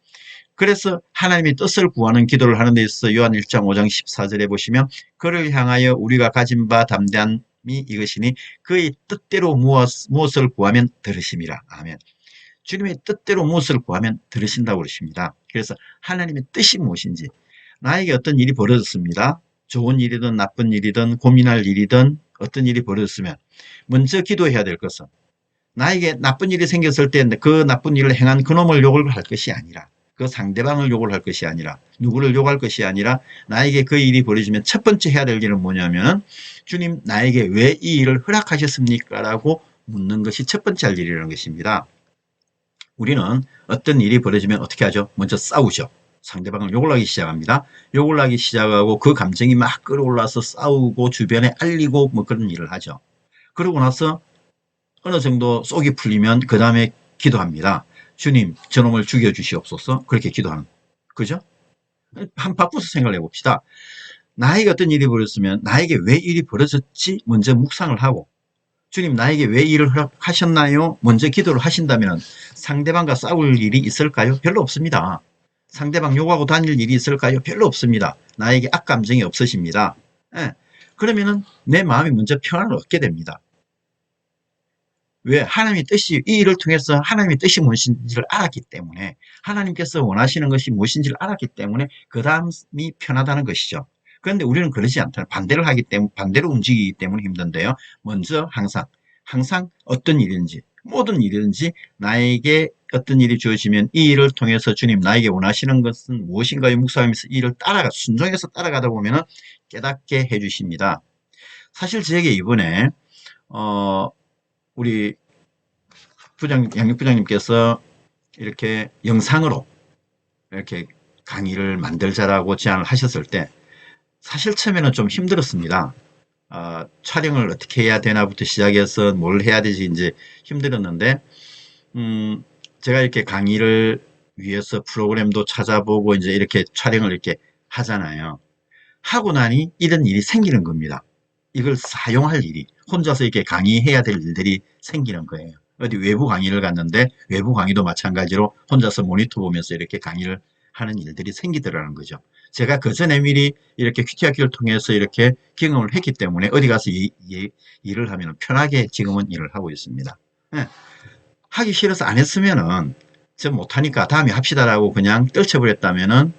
그래서 하나님의 뜻을 구하는 기도를 하는 데 있어서 요한 1장 5장 14절에 보시면 그를 향하여 우리가 가진 바 담대함이 이것이니 그의 뜻대로 무엇을 구하면 들으심이라. 아멘. 주님의 뜻대로 무엇을 구하면 들으신다고 그러십니다. 그래서 하나님의 뜻이 무엇인지 나에게 어떤 일이 벌어졌습니다. 좋은 일이든 나쁜 일이든 고민할 일이든 어떤 일이 벌어졌으면 먼저 기도해야 될 것은 나에게 나쁜 일이 생겼을 때 그 나쁜 일을 행한 그놈을 욕을 할 것이 아니라 그 상대방을 욕을 할 것이 아니라 누구를 욕할 것이 아니라 나에게 그 일이 벌어지면 첫 번째 해야 될 일은 뭐냐면 주님 나에게 왜 이 일을 허락하셨습니까? 라고 묻는 것이 첫 번째 할 일이라는 것입니다. 우리는 어떤 일이 벌어지면 어떻게 하죠? 먼저 싸우죠. 상대방을 욕을 하기 시작합니다. 욕을 하기 시작하고 그 감정이 막 끌어올라서 싸우고 주변에 알리고 뭐 그런 일을 하죠. 그러고 나서 어느 정도 속이 풀리면 그 다음에 기도합니다. 주님 저놈을 죽여주시옵소서 그렇게 기도하는 그죠? 한 바꿔서 생각을 해봅시다. 나에게 어떤 일이 벌어졌으면 나에게 왜 일이 벌어졌지 먼저 묵상을 하고 주님 나에게 왜 일을 허락하셨나요? 먼저 기도를 하신다면 상대방과 싸울 일이 있을까요? 별로 없습니다. 상대방 욕하고 다닐 일이 있을까요? 별로 없습니다. 나에게 악감정이 없으십니다. 예. 그러면은 내 마음이 먼저 평안을 얻게 됩니다. 왜? 하나님의 뜻이 이 일을 통해서 하나님의 뜻이 무엇인지를 알았기 때문에 하나님께서 원하시는 것이 무엇인지를 알았기 때문에 그 다음이 편하다는 것이죠. 그런데 우리는 그러지 않다. 반대를 하기 때문에 반대로 움직이기 때문에 힘든데요. 먼저 항상 어떤 일인지 모든 일이든지 나에게 어떤 일이 주어지면 이 일을 통해서 주님 나에게 원하시는 것은 무엇인가요? 묵상하면서 이 일을 순종해서 따라가다 보면 깨닫게 해주십니다. 사실 저에게 이번에 우리 양육부장님께서 이렇게 영상으로 이렇게 강의를 만들자라고 제안을 하셨을 때 사실 처음에는 좀 힘들었습니다. 촬영을 어떻게 해야 되나부터 시작해서 뭘 해야 되지 이제 힘들었는데 제가 이렇게 강의를 위해서 프로그램도 찾아보고 이제 이렇게 촬영을 이렇게 하잖아요. 하고 나니 이런 일이 생기는 겁니다. 이걸 사용할 일이 혼자서 이렇게 강의해야 될 일들이 생기는 거예요. 어디 외부 강의를 갔는데 외부 강의도 마찬가지로 혼자서 모니터 보면서 이렇게 강의를 하는 일들이 생기더라는 거죠. 제가 그 전에 미리 이렇게 큐티학교를 통해서 이렇게 경험을 했기 때문에 어디 가서 일을 하면 편하게 지금은 일을 하고 있습니다. 네. 하기 싫어서 안 했으면은 저 못하니까 다음에 합시다라고 그냥 떨쳐버렸다면은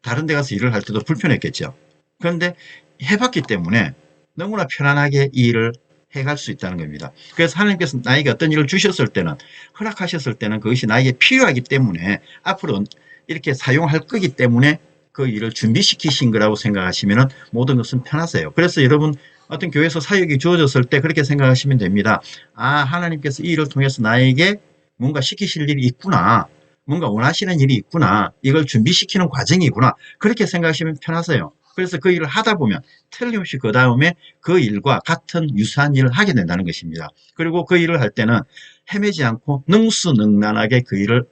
다른 데 가서 일을 할 때도 불편했겠죠. 그런데 해봤기 때문에 너무나 편안하게 이 일을 해갈 수 있다는 겁니다. 그래서 하나님께서 나에게 어떤 일을 주셨을 때는, 허락하셨을 때는 그것이 나에게 필요하기 때문에 앞으로 이렇게 사용할 거기 때문에 그 일을 준비시키신 거라고 생각하시면 모든 것은 편하세요. 그래서 여러분 어떤 교회에서 사역이 주어졌을 때 그렇게 생각하시면 됩니다. 아, 하나님께서 이 일을 통해서 나에게 뭔가 시키실 일이 있구나. 뭔가 원하시는 일이 있구나. 이걸 준비시키는 과정이구나. 그렇게 생각하시면 편하세요. 그래서 그 일을 하다 보면 틀림없이 그 다음에 그 일과 같은 유사한 일을 하게 된다는 것입니다. 그리고 그 일을 할 때는 헤매지 않고 능수능란하게 그 일을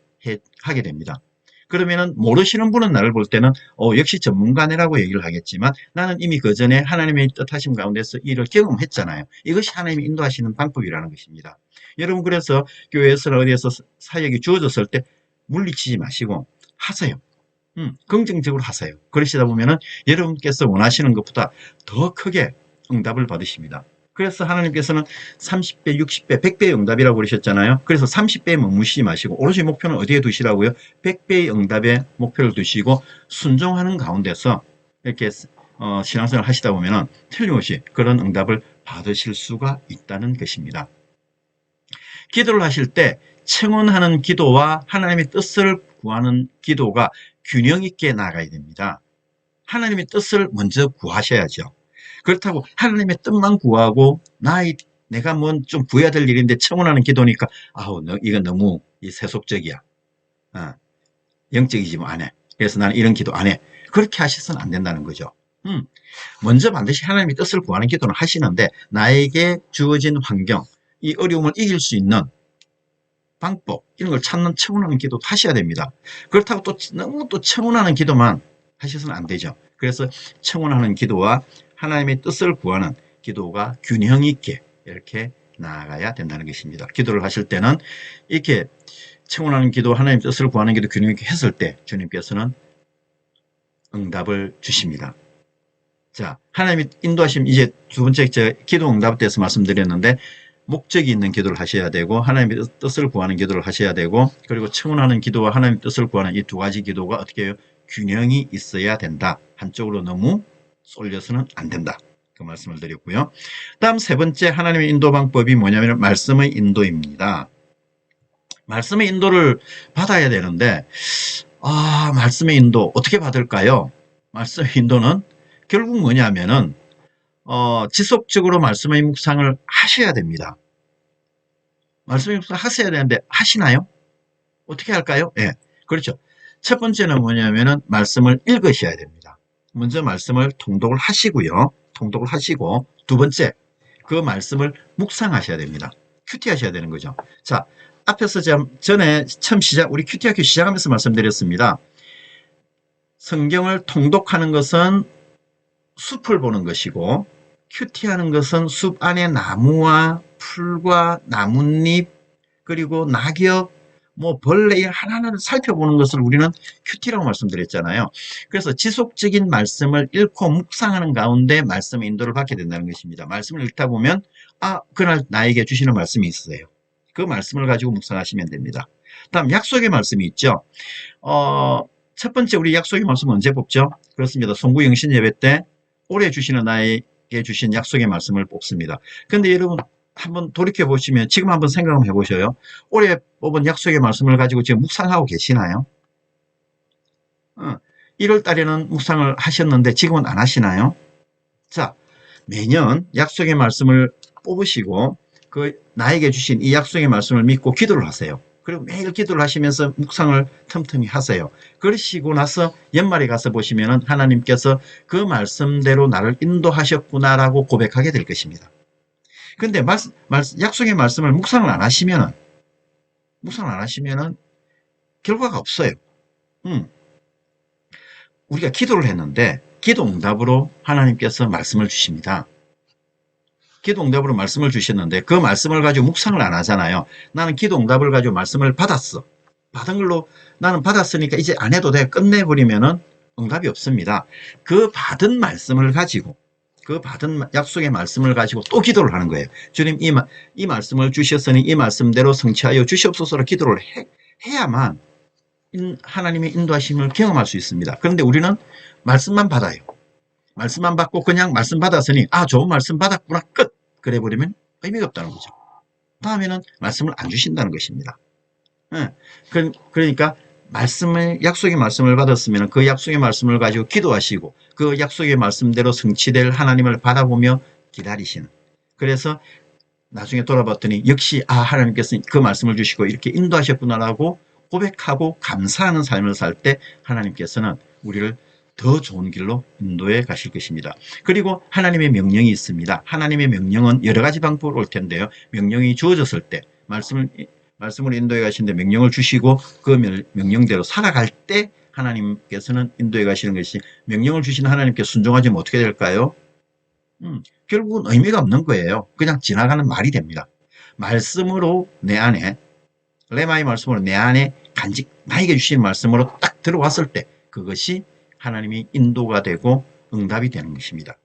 하게 됩니다. 그러면은 모르시는 분은 나를 볼 때는 역시 전문가네라고 얘기를 하겠지만 나는 이미 그 전에 하나님의 뜻하심 가운데서 일을 경험했잖아요. 이것이 하나님이 인도하시는 방법이라는 것입니다. 여러분 그래서 교회에서 어디에서 사역이 주어졌을 때 물리치지 마시고 하세요. 긍정적으로 하세요. 그러시다 보면은 여러분께서 원하시는 것보다 더 크게 응답을 받으십니다. 그래서 하나님께서는 30배, 60배, 100배의 응답이라고 그러셨잖아요. 그래서 30배에 머무시지 마시고 오로지 목표는 어디에 두시라고요? 100배의 응답에 목표를 두시고 순종하는 가운데서 이렇게 신앙생활을 하시다 보면은 틀림없이 그런 응답을 받으실 수가 있다는 것입니다. 기도를 하실 때 청원하는 기도와 하나님의 뜻을 구하는 기도가 균형 있게 나가야 됩니다. 하나님의 뜻을 먼저 구하셔야죠. 그렇다고 하나님의 뜻만 구하고 내가 뭐 좀 구해야 될 일인데 청원하는 기도니까 이건 너무 세속적이야. 영적이지 뭐 안 해. 그래서 나는 이런 기도 안 해. 그렇게 하셔서는 안 된다는 거죠. 먼저 반드시 하나님의 뜻을 구하는 기도는 하시는데 나에게 주어진 환경, 이 어려움을 이길 수 있는 방법 이런 걸 찾는 청원하는 기도도 하셔야 됩니다. 그렇다고 또 너무 또 청원하는 기도만 하셔서는 안 되죠. 그래서 청원하는 기도와 하나님의 뜻을 구하는 기도가 균형 있게 이렇게 나아가야 된다는 것입니다. 기도를 하실 때는 이렇게 청원하는 기도, 하나님의 뜻을 구하는 기도 균형 있게 했을 때 주님께서는 응답을 주십니다. 자, 하나님의 인도하심 이제 두 번째 기도 응답에 대해서 말씀드렸는데 목적이 있는 기도를 하셔야 되고 하나님의 뜻을 구하는 기도를 하셔야 되고 그리고 청원하는 기도와 하나님의 뜻을 구하는 이 두 가지 기도가 어떻게 해요? 균형이 있어야 된다. 한쪽으로 너무 쏠려서는 안 된다. 그 말씀을 드렸고요. 다음 세 번째 하나님의 인도 방법이 뭐냐면 말씀의 인도입니다. 말씀의 인도를 받아야 되는데 말씀의 인도 어떻게 받을까요? 말씀의 인도는 결국 뭐냐면은 지속적으로 말씀의 묵상을 하셔야 됩니다. 말씀의 묵상을 하셔야 되는데 하시나요? 어떻게 할까요? 예, 그렇죠. 첫 번째는 뭐냐면은 말씀을 읽으셔야 됩니다. 먼저 말씀을 통독을 하시고요. 통독을 하시고 두 번째 그 말씀을 묵상하셔야 됩니다. 큐티하셔야 되는 거죠. 자, 앞에서 전에 처음 우리 큐티학교 시작하면서 말씀드렸습니다. 성경을 통독하는 것은 숲을 보는 것이고 큐티하는 것은 숲 안에 나무와 풀과 나뭇잎 그리고 낙엽 벌레 하나하나를 살펴보는 것을 우리는 큐티라고 말씀드렸잖아요. 그래서 지속적인 말씀을 읽고 묵상하는 가운데 말씀의 인도를 받게 된다는 것입니다. 말씀을 읽다 보면 그날 나에게 주시는 말씀이 있어요. 그 말씀을 가지고 묵상하시면 됩니다. 다음 약속의 말씀이 있죠. 첫 번째 우리 약속의 말씀은 언제 뽑죠? 그렇습니다. 송구 영신 예배 때 올해 주시는 나에게 주신 약속의 말씀을 뽑습니다. 그런데 여러분 한번 돌이켜 보시면 지금 한번 생각을 해보셔요. 올해 뽑은 약속의 말씀을 가지고 지금 묵상하고 계시나요? 1월 달에는 묵상을 하셨는데 지금은 안 하시나요? 자, 매년 약속의 말씀을 뽑으시고 나에게 주신 이 약속의 말씀을 믿고 기도를 하세요. 그리고 매일 기도를 하시면서 묵상을 틈틈이 하세요. 그러시고 나서 연말에 가서 보시면은 하나님께서 그 말씀대로 나를 인도하셨구나라고 고백하게 될 것입니다. 근데 약속의 말씀을 묵상을 안 하시면은 결과가 없어요. 우리가 기도를 했는데 기도 응답으로 하나님께서 말씀을 주십니다. 기도 응답으로 말씀을 주셨는데 그 말씀을 가지고 묵상을 안 하잖아요. 나는 기도 응답을 가지고 말씀을 받았어. 받은 걸로 나는 받았으니까 이제 안 해도 돼. 끝내버리면은 응답이 없습니다. 그 받은 말씀을 가지고 그 받은 약속의 말씀을 가지고 또 기도를 하는 거예요. 주님 이 말씀을 주셨으니 이 말씀대로 성취하여 주시옵소서로 기도를 해야만 하나님의 인도하심을 경험할 수 있습니다. 그런데 우리는 말씀만 받아요. 말씀만 받고 그냥 말씀 받았으니 좋은 말씀 받았구나 끝 그래 버리면 의미가 없다는 거죠. 다음에는 말씀을 안 주신다는 것입니다. 예. 그러니까 약속의 말씀을 받았으면 그 약속의 말씀을 가지고 기도하시고 그 약속의 말씀대로 성취될 하나님을 바라보며 기다리시는. 그래서 나중에 돌아봤더니 역시 하나님께서 그 말씀을 주시고 이렇게 인도하셨구나라고 고백하고 감사하는 삶을 살 때 하나님께서는 우리를 더 좋은 길로 인도해 가실 것입니다. 그리고 하나님의 명령이 있습니다. 하나님의 명령은 여러 가지 방법으로 올 텐데요. 명령이 주어졌을 때 말씀을 인도해 가시는데 명령을 주시고 그 명령대로 살아갈 때 하나님께서는 인도해 가시는 것이, 명령을 주신 하나님께 순종하지 않으면 어떻게 될까요? 결국은 의미가 없는 거예요. 그냥 지나가는 말이 됩니다. 말씀으로 내 안에, 레마의 말씀으로 내 안에 나에게 주신 말씀으로 딱 들어왔을 때 그것이 하나님이 인도가 되고 응답이 되는 것입니다.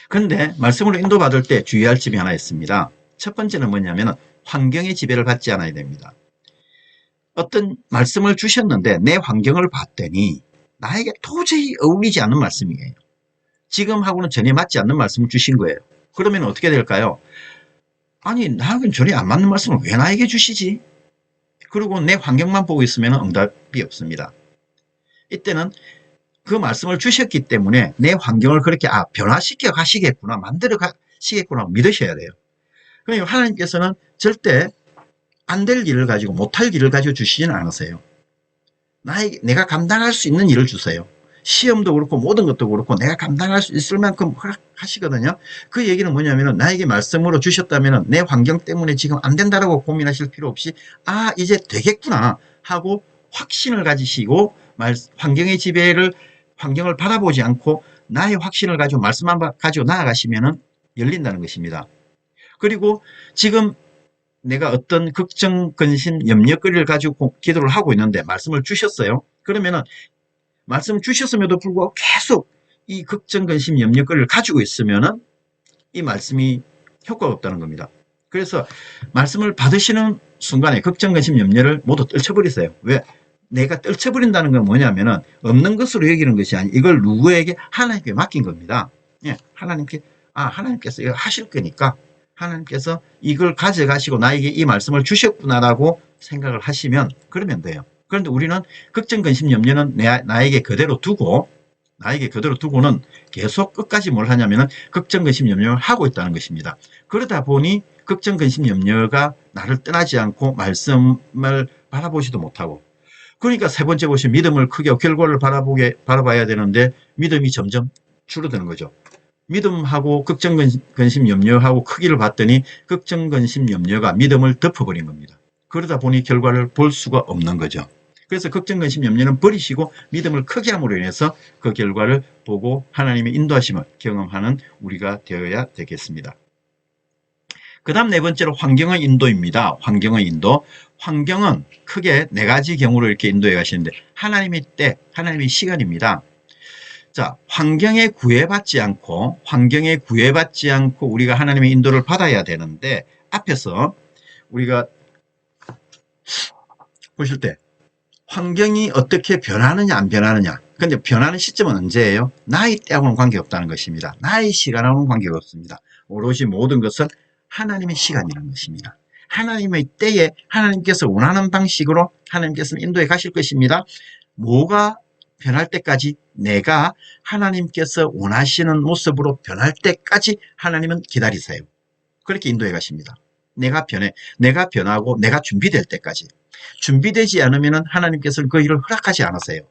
그런데 말씀으로 인도받을 때 주의할 점이 하나 있습니다. 첫 번째는 뭐냐면 환경의 지배를 받지 않아야 됩니다. 어떤 말씀을 주셨는데 내 환경을 봤더니 나에게 도저히 어울리지 않는 말씀이에요. 지금하고는 전혀 맞지 않는 말씀을 주신 거예요. 그러면 어떻게 될까요? 아니, 나하고는 전혀 안 맞는 말씀을 왜 나에게 주시지? 그리고 내 환경만 보고 있으면 응답이 없습니다. 이때는 그 말씀을 주셨기 때문에 내 환경을 그렇게 변화시켜 가시겠구나, 만들어 가시겠구나 믿으셔야 돼요. 그러니까 하나님께서는 절대 안 될 일을 가지고, 못할 일을 가지고 주시지는 않으세요. 내가 감당할 수 있는 일을 주세요. 시험도 그렇고 모든 것도 그렇고 내가 감당할 수 있을 만큼 허락하시거든요. 그 얘기는 뭐냐면 나에게 말씀으로 주셨다면 내 환경 때문에 지금 안 된다라고 고민하실 필요 없이 이제 되겠구나 하고 확신을 가지시고 환경을 바라보지 않고 나의 확신을 가지고 말씀만 가지고 나아가시면 열린다는 것입니다. 그리고 지금 내가 어떤 걱정, 근심, 염려거리를 가지고 기도를 하고 있는데 말씀을 주셨어요. 그러면은 말씀 주셨음에도 불구하고 계속 이 걱정, 근심, 염려거리를 가지고 있으면은 이 말씀이 효과가 없다는 겁니다. 그래서 말씀을 받으시는 순간에 걱정, 근심, 염려를 모두 떨쳐버리세요. 왜? 내가 떨쳐버린다는 건 뭐냐면은 없는 것으로 여기는 것이 아니고 이걸 누구에게? 하나님께 맡긴 겁니다. 예, 하나님께서 이거 하실 거니까 하나님께서 이걸 가져가시고 나에게 이 말씀을 주셨구나라고 생각을 하시면 그러면 돼요. 그런데 우리는 걱정, 근심, 염려는 나에게 그대로 두고는 계속 끝까지 뭘 하냐면은 걱정, 근심, 염려를 하고 있다는 것입니다. 그러다 보니 걱정, 근심, 염려가 나를 떠나지 않고 말씀을 바라보지도 못하고, 그러니까 세 번째 보시면 믿음을 크게 결과를 바라봐야 되는데 믿음이 점점 줄어드는 거죠. 믿음하고 걱정, 근심, 염려하고 크기를 봤더니 걱정, 근심, 염려가 믿음을 덮어버린 겁니다. 그러다 보니 결과를 볼 수가 없는 거죠. 그래서 걱정, 근심, 염려는 버리시고 믿음을 크게 함으로 인해서 그 결과를 보고 하나님의 인도하심을 경험하는 우리가 되어야 되겠습니다. 그 다음 네 번째로 환경의 인도입니다. 환경의 인도. 환경은 크게 네 가지 경우로 이렇게 인도해 가시는데 하나님의 때, 하나님의 시간입니다. 자, 환경에 구애받지 않고 우리가 하나님의 인도를 받아야 되는데 앞에서 우리가 보실 때 환경이 어떻게 변하느냐 안 변하느냐, 근데 변하는 시점은 언제예요? 나의 때하고는 관계없다는 것입니다. 나의 시간하고는 관계가 없습니다. 오롯이 모든 것은 하나님의 시간이라는 것입니다. 하나님의 때에 하나님께서 원하는 방식으로 하나님께서는 인도해 가실 것입니다. 뭐가 변할 때까지, 내가 하나님께서 원하시는 모습으로 변할 때까지 하나님은 기다리세요. 그렇게 인도해 가십니다. 내가 변하고 내가 준비될 때까지. 준비되지 않으면 하나님께서는 그 일을 허락하지 않으세요.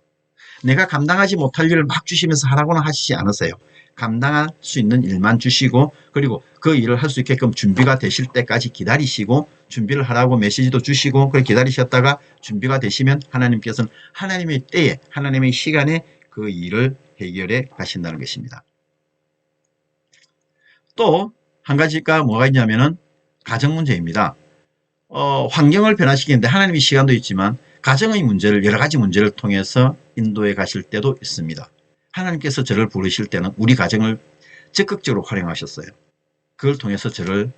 내가 감당하지 못할 일을 막 주시면서 하라고는 하시지 않으세요. 감당할 수 있는 일만 주시고, 그리고 그 일을 할 수 있게끔 준비가 되실 때까지 기다리시고, 준비를 하라고 메시지도 주시고, 그렇게 기다리셨다가 준비가 되시면 하나님께서는 하나님의 때에, 하나님의 시간에 그 일을 해결해 가신다는 것입니다. 또 한 가지가 뭐가 있냐면은 가정 문제입니다. 환경을 변화시키는데 하나님의 시간도 있지만 가정의 문제를, 여러 가지 문제를 통해서 인도해 가실 때도 있습니다. 하나님께서 저를 부르실 때는 우리 가정을 적극적으로 활용하셨어요. 그걸 통해서 저를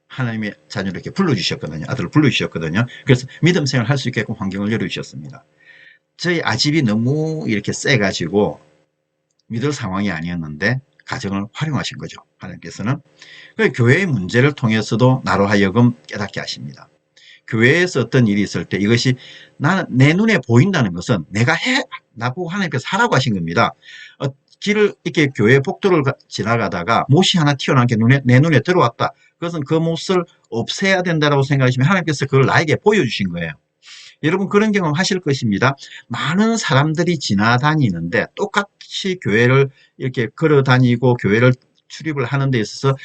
하나님의 자녀를 이렇게 불러주셨거든요. 아들을 불러주셨거든요. 그래서 믿음 생활을 할 수 있게끔 환경을 열어주셨습니다. 저희 아집이 너무 이렇게 세가지고 믿을 상황이 아니었는데 가정을 활용하신 거죠. 하나님께서는. 교회의 문제를 통해서도 나로 하여금 깨닫게 하십니다. 교회에서 어떤 일이 있을 때 이것이 나는 내 눈에 보인다는 것은 내가 나보고 하나님께서 하라고 하신 겁니다. 길을 이렇게 교회 복도를 지나가다가 못이 하나 튀어나온 게 내 눈에 들어왔다. 그것은 그 못을 없애야 된다고 생각하시면 하나님께서 그걸 나에게 보여주신 거예요. 여러분 그런 경험 하실 것입니다. 많은 사람들이 지나다니는데 똑같이 교회를 이렇게 걸어 다니고 교회를 출입을 하는 데 있어서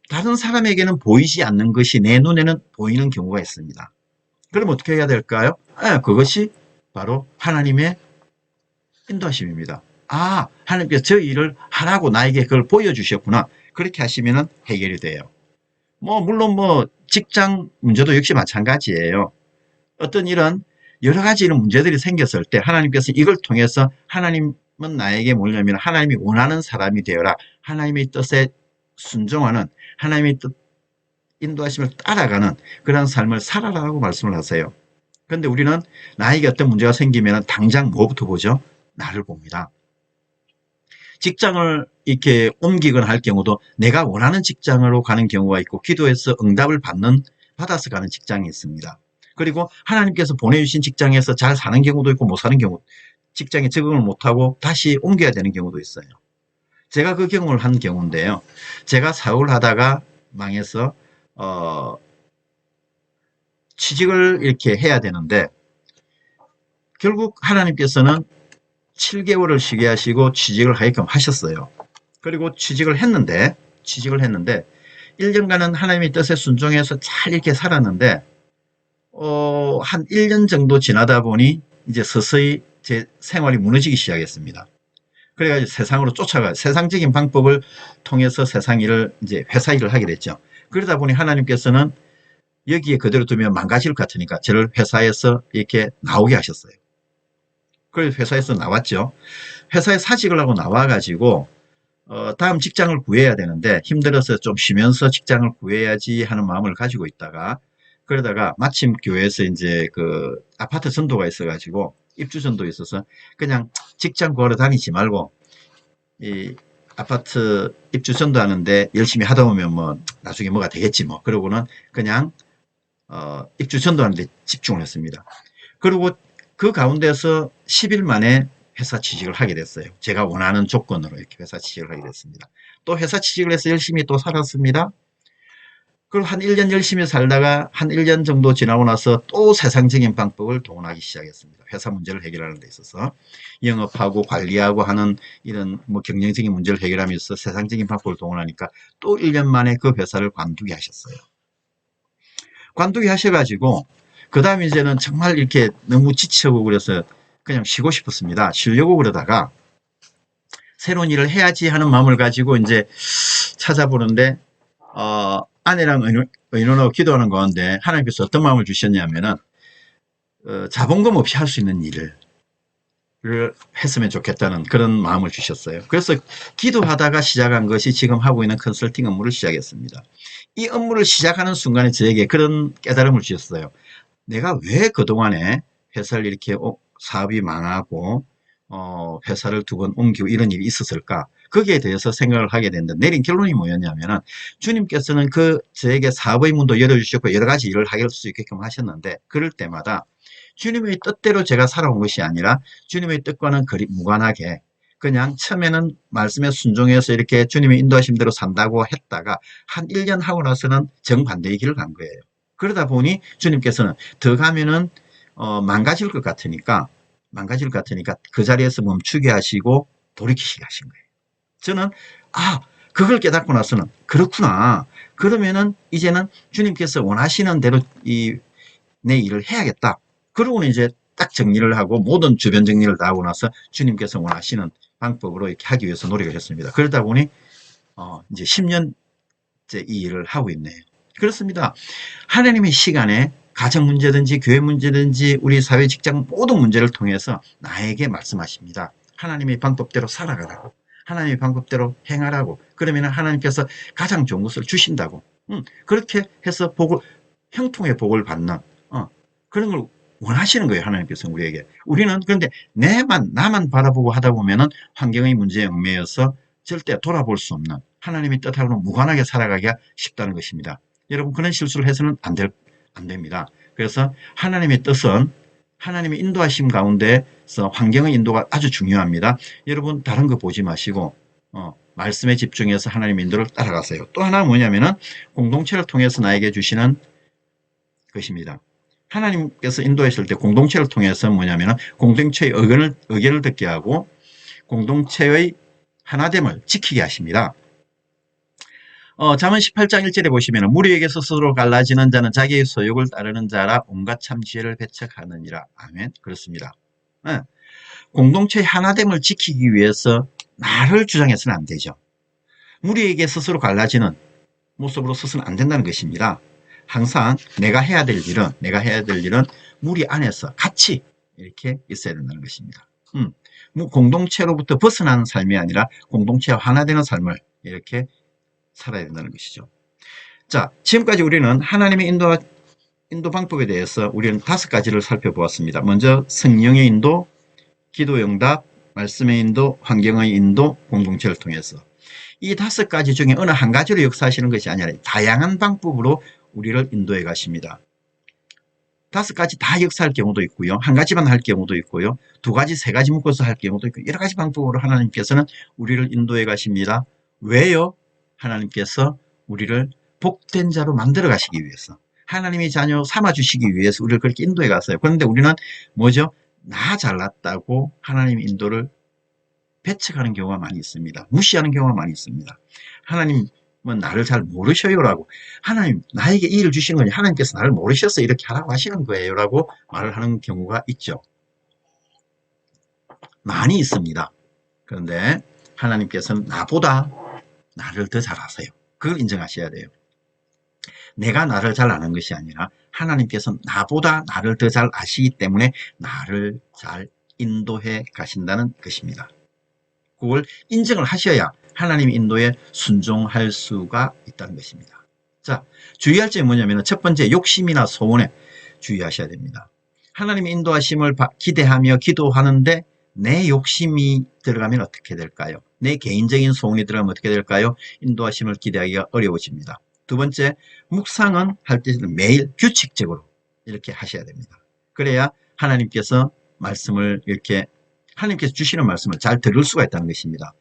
다른 사람에게는 보이지 않는 것이 내 눈에는 보이는 경우가 있습니다. 그럼 어떻게 해야 될까요? 그것이 바로 하나님의 인도하심입니다. 하나님께서 저 일을 하라고 나에게 그걸 보여주셨구나. 그렇게 하시면 해결이 돼요. 물론 직장 문제도 역시 마찬가지예요. 어떤 이런 여러 가지 이런 문제들이 생겼을 때 하나님께서 이걸 통해서 하나님은 나에게 뭐냐면 하나님이 원하는 사람이 되어라. 하나님의 뜻에 순종하는 하나님의 뜻 인도하심을 따라가는 그런 삶을 살아라라고 말씀을 하세요. 그런데 우리는 나에게 어떤 문제가 생기면 당장 뭐부터 보죠? 나를 봅니다. 직장을 이렇게 옮기거나 할 경우도 내가 원하는 직장으로 가는 경우가 있고 기도해서 응답을 받아서 가는 직장이 있습니다. 그리고 하나님께서 보내주신 직장에서 잘 사는 경우도 있고 못 사는 경우, 직장에 적응을 못하고 다시 옮겨야 되는 경우도 있어요. 제가 그 경험을 한 경우인데요. 제가 사업을 하다가 망해서 취직을 이렇게 해야 되는데 결국 하나님께서는 7개월을 쉬게 하시고 취직을 하게끔 하셨어요. 그리고 취직을 했는데 1년간은 하나님의 뜻에 순종해서 잘 이렇게 살았는데 한 1년 정도 지나다 보니 이제 서서히 제 생활이 무너지기 시작했습니다. 그래가지고 세상으로 쫓아가요. 세상적인 방법을 통해서 세상 일을 이제 회사 일을 하게 됐죠. 그러다 보니 하나님께서는 여기에 그대로 두면 망가질 것 같으니까 저를 회사에서 이렇게 나오게 하셨어요. 그래서 회사에서 나왔죠. 회사에 사직을 하고 나와가지고 다음 직장을 구해야 되는데 힘들어서 좀 쉬면서 직장을 구해야지 하는 마음을 가지고 있다가 그러다가 마침 교회에서 이제 그 아파트 전도가 있어가지고 입주 전도 있어서 그냥 직장 구하러 다니지 말고 이 아파트 입주 전도하는데 열심히 하다 보면 나중에 뭐가 되겠지 그러고는 그냥 입주 전도하는데 집중을 했습니다. 그리고 그 가운데서 10일 만에 회사 취직을 하게 됐어요. 제가 원하는 조건으로 이렇게 회사 취직을 하게 됐습니다. 또 회사 취직을 해서 열심히 또 살았습니다. 그리고 한 1년 열심히 살다가 한 1년 정도 지나고 나서 또 세상적인 방법을 동원하기 시작했습니다. 회사 문제를 해결하는 데 있어서 영업하고 관리하고 하는 이런 경영적인 문제를 해결하면서 세상적인 방법을 동원하니까 또 1년 만에 그 회사를 관두게 하셨어요. 관두게 하셔가지고 그 다음에 이제는 정말 이렇게 너무 지치고 그래서 그냥 쉬고 싶었습니다. 쉬려고 그러다가 새로운 일을 해야지 하는 마음을 가지고 이제 찾아보는데 아내랑 의논하고 기도하는 가운데 하나님께서 어떤 마음을 주셨냐면은 자본금 없이 할 수 있는 일을 했으면 좋겠다는 그런 마음을 주셨어요. 그래서 기도하다가 시작한 것이 지금 하고 있는 컨설팅 업무를 시작했습니다. 이 업무를 시작하는 순간에 저에게 그런 깨달음을 주셨어요. 내가 왜 그동안에 회사를 이렇게 사업이 망하고 회사를 두 번 옮기고 이런 일이 있었을까? 거기에 대해서 생각을 하게 됐는데 내린 결론이 뭐였냐면은 주님께서는 저에게 사업의 문도 열어주셨고 여러 가지 일을 할 수 있게끔 하셨는데 그럴 때마다 주님의 뜻대로 제가 살아온 것이 아니라 주님의 뜻과는 무관하게 그냥 처음에는 말씀에 순종해서 이렇게 주님의 인도하심대로 산다고 했다가 한 1년 하고 나서는 정반대의 길을 간 거예요. 그러다 보니 주님께서는 더 가면은 망가질 것 같으니까 그 자리에서 멈추게 하시고 돌이키시게 하신 거예요. 저는 그걸 깨닫고 나서는 그렇구나. 그러면은 이제는 주님께서 원하시는 대로 내 일을 해야겠다. 그러고는 이제 딱 정리를 하고 모든 주변 정리를 다 하고 나서 주님께서 원하시는 방법으로 이렇게 하기 위해서 노력을 했습니다. 그러다 보니 이제 10년째 이 일을 하고 있네요. 그렇습니다. 하나님의 시간에 가정 문제든지 교회 문제든지 우리 사회 직장 모든 문제를 통해서 나에게 말씀하십니다. 하나님의 방법대로 살아가라고. 하나님의 방법대로 행하라고. 그러면 하나님께서 가장 좋은 것을 주신다고. 그렇게 해서 복을, 형통의 복을 받는, 그런 걸 원하시는 거예요. 하나님께서 우리에게. 우리는 그런데 나만 바라보고 하다 보면은 환경의 문제에 얽매여서 절대 돌아볼 수 없는 하나님의 뜻하고는 무관하게 살아가기가 쉽다는 것입니다. 여러분, 그런 실수를 해서는 안 됩니다. 그래서 하나님의 뜻은 하나님의 인도하심 가운데서 환경의 인도가 아주 중요합니다. 여러분, 다른 거 보지 마시고 말씀에 집중해서 하나님의 인도를 따라가세요. 또 하나 뭐냐면은 공동체를 통해서 나에게 주시는 것입니다. 하나님께서 인도하실 때 공동체를 통해서 뭐냐면은 공동체의 의견을 듣게 하고 공동체의 하나됨을 지키게 하십니다. 잠언 18장 1절에 보시면 무리에게서 스스로 갈라지는 자는 자기의 소욕을 따르는 자라 온갖 참 지혜를 배척하느니라. 아멘. 그렇습니다. 공동체의 하나됨을 지키기 위해서 나를 주장해서는 안 되죠. 무리에게 스스로 갈라지는 모습으로 서서는 안 된다는 것입니다. 항상 내가 해야 될 일은 무리 안에서 같이 이렇게 있어야 된다는 것입니다. 공동체로부터 벗어나는 삶이 아니라 공동체와 하나되는 삶을 이렇게 살아야 된다는 것이죠. 자, 지금까지 우리는 하나님의 인도 방법에 대해서 우리는 5가지를 살펴보았습니다. 먼저 성령의 인도, 기도 응답, 말씀의 인도, 환경의 인도, 공동체를 통해서. 이 5가지 중에 어느 한 가지로 역사하시는 것이 아니라 다양한 방법으로 우리를 인도해 가십니다. 5가지 다 역사할 경우도 있고요. 한 가지만 할 경우도 있고요. 2가지, 3가지 묶어서 할 경우도 있고 여러 가지 방법으로 하나님께서는 우리를 인도해 가십니다. 왜요? 하나님께서 우리를 복된 자로 만들어 가시기 위해서, 하나님의 자녀 삼아 주시기 위해서 우리를 그렇게 인도해 갔어요. 그런데 우리는 뭐죠? 나 잘났다고 하나님의 인도를 배척하는 경우가 많이 있습니다. 무시하는 경우가 많이 있습니다. 하나님은 나를 잘 모르셔요라고, 하나님 나에게 이 일을 주시는 거니 하나님께서 나를 모르셔서 이렇게 하라고 하시는 거예요 라고 말을 하는 경우가 있죠. 많이 있습니다. 그런데 하나님께서는 나보다 나를 더 잘 아세요. 그걸 인정하셔야 돼요. 내가 나를 잘 아는 것이 아니라 하나님께서는 나보다 나를 더 잘 아시기 때문에 나를 잘 인도해 가신다는 것입니다. 그걸 인정을 하셔야 하나님 인도에 순종할 수가 있다는 것입니다. 자, 주의할 점이 뭐냐면 첫 번째, 욕심이나 소원에 주의하셔야 됩니다. 하나님의 인도하심을 기대하며 기도하는데 내 욕심이 들어가면 어떻게 될까요? 내 개인적인 소원이 들어가면 어떻게 될까요? 인도하심을 기대하기가 어려워집니다. 두 번째, 묵상은 할 때는 매일 규칙적으로 이렇게 하셔야 됩니다. 그래야 하나님께서 말씀을 이렇게, 하나님께서 주시는 말씀을 잘 들을 수가 있다는 것입니다.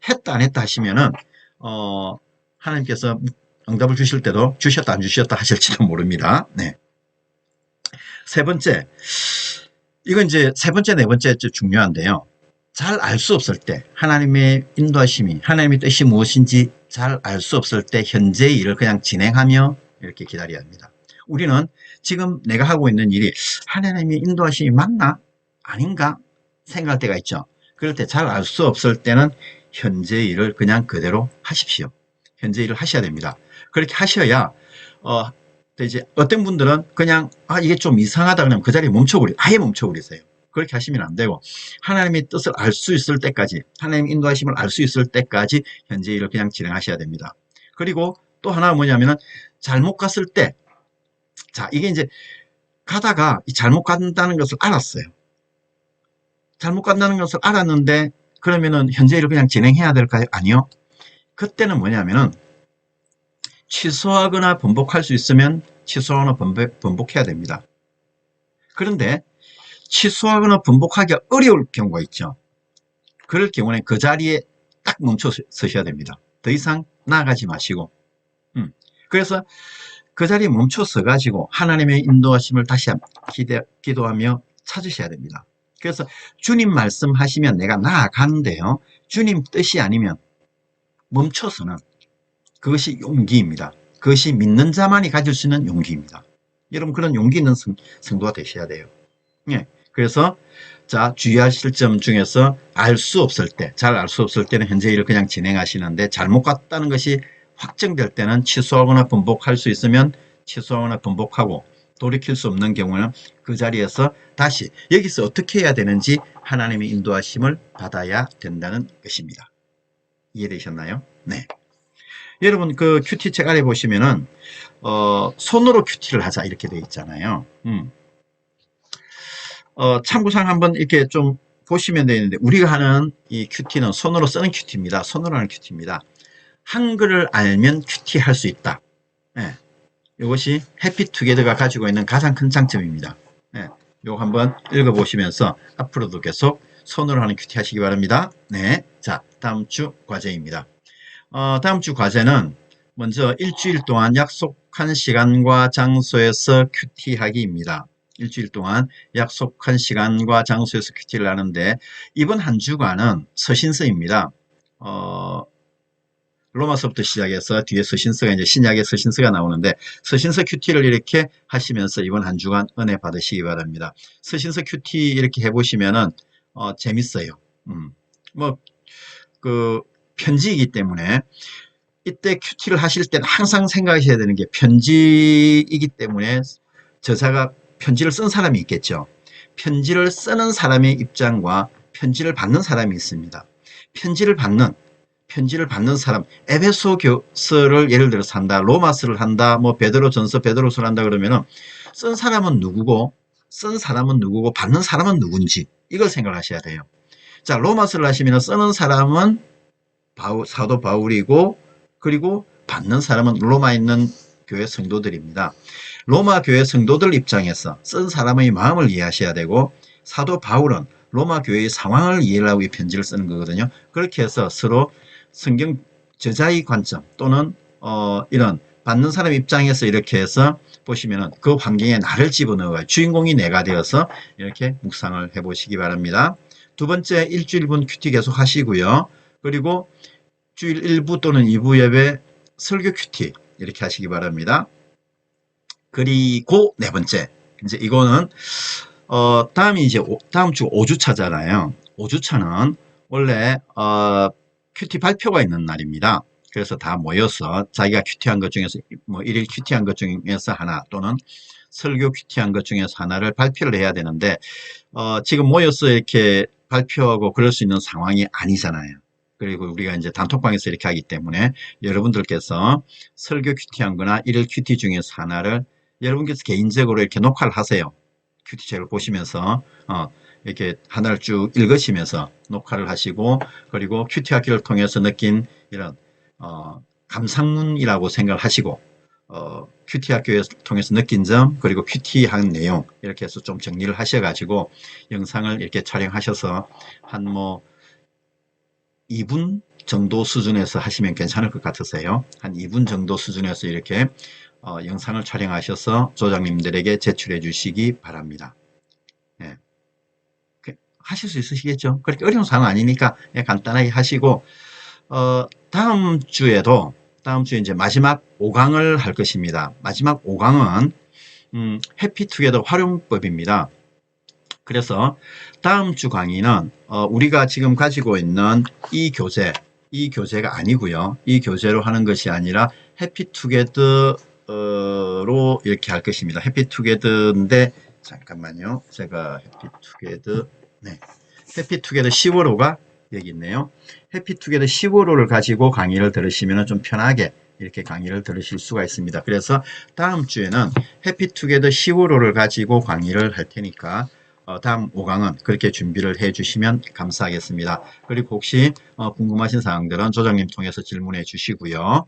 했다 안 했다 하시면은 하나님께서 응답을 주실 때도 주셨다 안 주셨다 하실지도 모릅니다. 네. 세 번째, 이건 이제 세 번째, 네 번째 중요한데요. 잘 알 수 없을 때, 하나님의 인도하심이, 하나님의 뜻이 무엇인지 잘 알 수 없을 때 현재의 일을 그냥 진행하며 이렇게 기다려야 합니다. 우리는 지금 내가 하고 있는 일이 하나님의 인도하심이 맞나? 아닌가? 생각할 때가 있죠. 그럴 때 잘 알 수 없을 때는 현재 일을 그냥 그대로 하십시오. 현재 일을 하셔야 됩니다. 그렇게 하셔야 이제 어떤 분들은 그냥 이게 좀 이상하다 그러면 그 자리에 아예 멈춰버리세요. 그렇게 하시면 안 되고 하나님의 뜻을 알 수 있을 때까지, 하나님의 인도하심을 알 수 있을 때까지 현재 일을 그냥 진행하셔야 됩니다. 그리고 또 하나 뭐냐면은 잘못 갔을 때, 자, 이게 이제 가다가 잘못 간다는 것을 알았어요. 잘못 간다는 것을 알았는데 그러면은 현재 일을 그냥 진행해야 될까요? 아니요. 그때는 뭐냐면은 취소하거나 번복할 수 있으면 취소하거나 번복해야 됩니다. 그런데 취소하거나 번복하기가 어려울 경우가 있죠. 그럴 경우는 그 자리에 딱 멈춰 서셔야 됩니다. 더 이상 나아가지 마시고. 그래서 그 자리에 멈춰 서가지고 하나님의 인도하심을 다시 기도하며 찾으셔야 됩니다. 그래서 주님 말씀하시면 내가 나아가는데요. 주님 뜻이 아니면 멈춰서는 그것이 용기입니다. 그것이 믿는 자만이 가질 수 있는 용기입니다. 여러분, 그런 용기 있는 성도가 되셔야 돼요. 예. 그래서 자, 주의하실 점 중에서 알 수 없을 때, 잘 알 수 없을 때는 현재 일을 그냥 진행하시는데 잘못 갔다는 것이 확정될 때는 취소하거나 번복할 수 있으면 취소하거나 번복하고, 돌이킬 수 없는 경우는 그 자리에서 다시 여기서 어떻게 해야 되는지 하나님의 인도하심을 받아야 된다는 것입니다. 이해되셨나요? 네. 여러분 그 큐티 책 아래 보시면은 손으로 큐티를 하자 이렇게 되어 있잖아요. 참고사항 한번 이렇게 좀 보시면 되는데 우리가 하는 이 큐티는 손으로 쓰는 큐티입니다. 손으로 하는 큐티입니다. 한글을 알면 큐티 할 수 있다. 예, 이것이 해피투게더가 가지고 있는 가장 큰 장점입니다. 예, 요거 한번 읽어보시면서 앞으로도 계속 손으로 하는 큐티 하시기 바랍니다. 네, 자 다음 주 과제입니다. 다음 주 과제는 먼저 일주일 동안 약속한 시간과 장소에서 큐티하기입니다. 일주일 동안 약속한 시간과 장소에서 큐티를 하는데 이번 한 주간은 서신서입니다. 로마서부터 시작해서 뒤에 서신서가 이제 신약의 서신서가 나오는데 서신서 큐티를 이렇게 하시면서 이번 한 주간 은혜 받으시기 바랍니다. 서신서 큐티 이렇게 해보시면은 재밌어요. 그 편지이기 때문에 이때 큐티를 하실 때는 항상 생각하셔야 되는 게 편지이기 때문에 저자가 편지를 쓴 사람이 있겠죠. 편지를 쓰는 사람의 입장과 편지를 받는 사람이 있습니다. 편지를 받는 사람, 에베소서를 예를 들어서 한다, 로마서를 한다, 뭐 베드로전서, 베드로서를 한다 그러면은 쓴 사람은 누구고, 받는 사람은 누군지 이걸 생각하셔야 돼요. 자, 로마서를 하시면 쓰는 사람은 사도 바울이고, 그리고 받는 사람은 로마에 있는 교회 성도들입니다. 로마 교회 성도들 입장에서 쓴 사람의 마음을 이해하셔야 되고, 사도 바울은 로마 교회의 상황을 이해하고 이 편지를 쓰는 거거든요. 그렇게 해서 서로 성경 저자의 관점 또는 이런 받는 사람 입장에서 이렇게 해서 보시면은 그 환경에 나를 집어넣어요. 주인공이 내가 되어서 이렇게 묵상을 해보시기 바랍니다. 두 번째 일주일분 큐티 계속 하시고요. 그리고 주일 1부 또는 2부 예배 설교 큐티 이렇게 하시기 바랍니다. 그리고 네 번째 이제 이거는 다음이 이제 다음 주 5주차잖아요. 5주차는 원래 큐티 발표가 있는 날입니다. 그래서 다 모여서 자기가 큐티한 것 중에서 뭐 일일 큐티한 것 중에서 하나 또는 설교 큐티한 것 중에서 하나를 발표를 해야 되는데 지금 모여서 이렇게 발표하고 그럴 수 있는 상황이 아니잖아요. 그리고 우리가 이제 단톡방에서 이렇게 하기 때문에 여러분들께서 설교 큐티한 거나 일일 큐티 중에서 하나를 여러분께서 개인적으로 이렇게 녹화를 하세요. 큐티책을 보시면서 이렇게 하나를 쭉 읽으시면서 녹화를 하시고 그리고 큐티 학기를 통해서 느낀 이런 감상문이라고 생각을 하시고 큐티 학교를 통해서 느낀 점 그리고 큐티한 내용 이렇게 해서 좀 정리를 하셔가지고 영상을 이렇게 촬영하셔서 한 뭐 2분 정도 수준에서 하시면 괜찮을 것 같으세요. 한 2분 정도 수준에서 이렇게 영상을 촬영하셔서 조장님들에게 제출해 주시기 바랍니다. 네. 하실 수 있으시겠죠? 그렇게 어려운 상황 아니니까 간단하게 하시고 다음 주에 이제 마지막 5강을 할 것입니다. 마지막 5강은 해피투게더 활용법입니다. 그래서 다음 주 강의는 우리가 지금 가지고 있는 이 교재가 아니고요. 이 교재로 하는 것이 아니라 해피투게더로 이렇게 할 것입니다. 해피투게더인데 잠깐만요. 제가 해피투게더 10월호가 여기 있네요. 해피투게더 10월호를 가지고 강의를 들으시면 좀 편하게 이렇게 강의를 들으실 수가 있습니다. 그래서 다음 주에는 해피투게더 10월호를 가지고 강의를 할 테니까 다음 5강은 그렇게 준비를 해 주시면 감사하겠습니다. 그리고 혹시 궁금하신 사항들은 조장님 통해서 질문해 주시고요.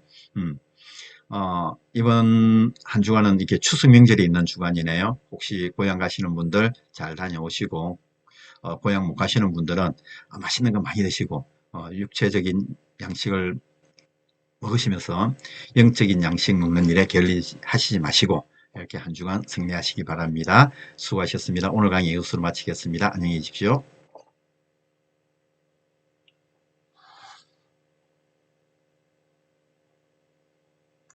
이번 한 주간은 이렇게 추석 명절이 있는 주간이네요. 혹시 고향 가시는 분들 잘 다녀오시고 고향 못 가시는 분들은 맛있는 거 많이 드시고 육체적인 양식을 먹으시면서 영적인 양식 먹는 일에 게을리하시지 마시고 이렇게 한 주간 승리하시기 바랍니다. 수고하셨습니다. 오늘 강의 이것으로 마치겠습니다. 안녕히 계십시오.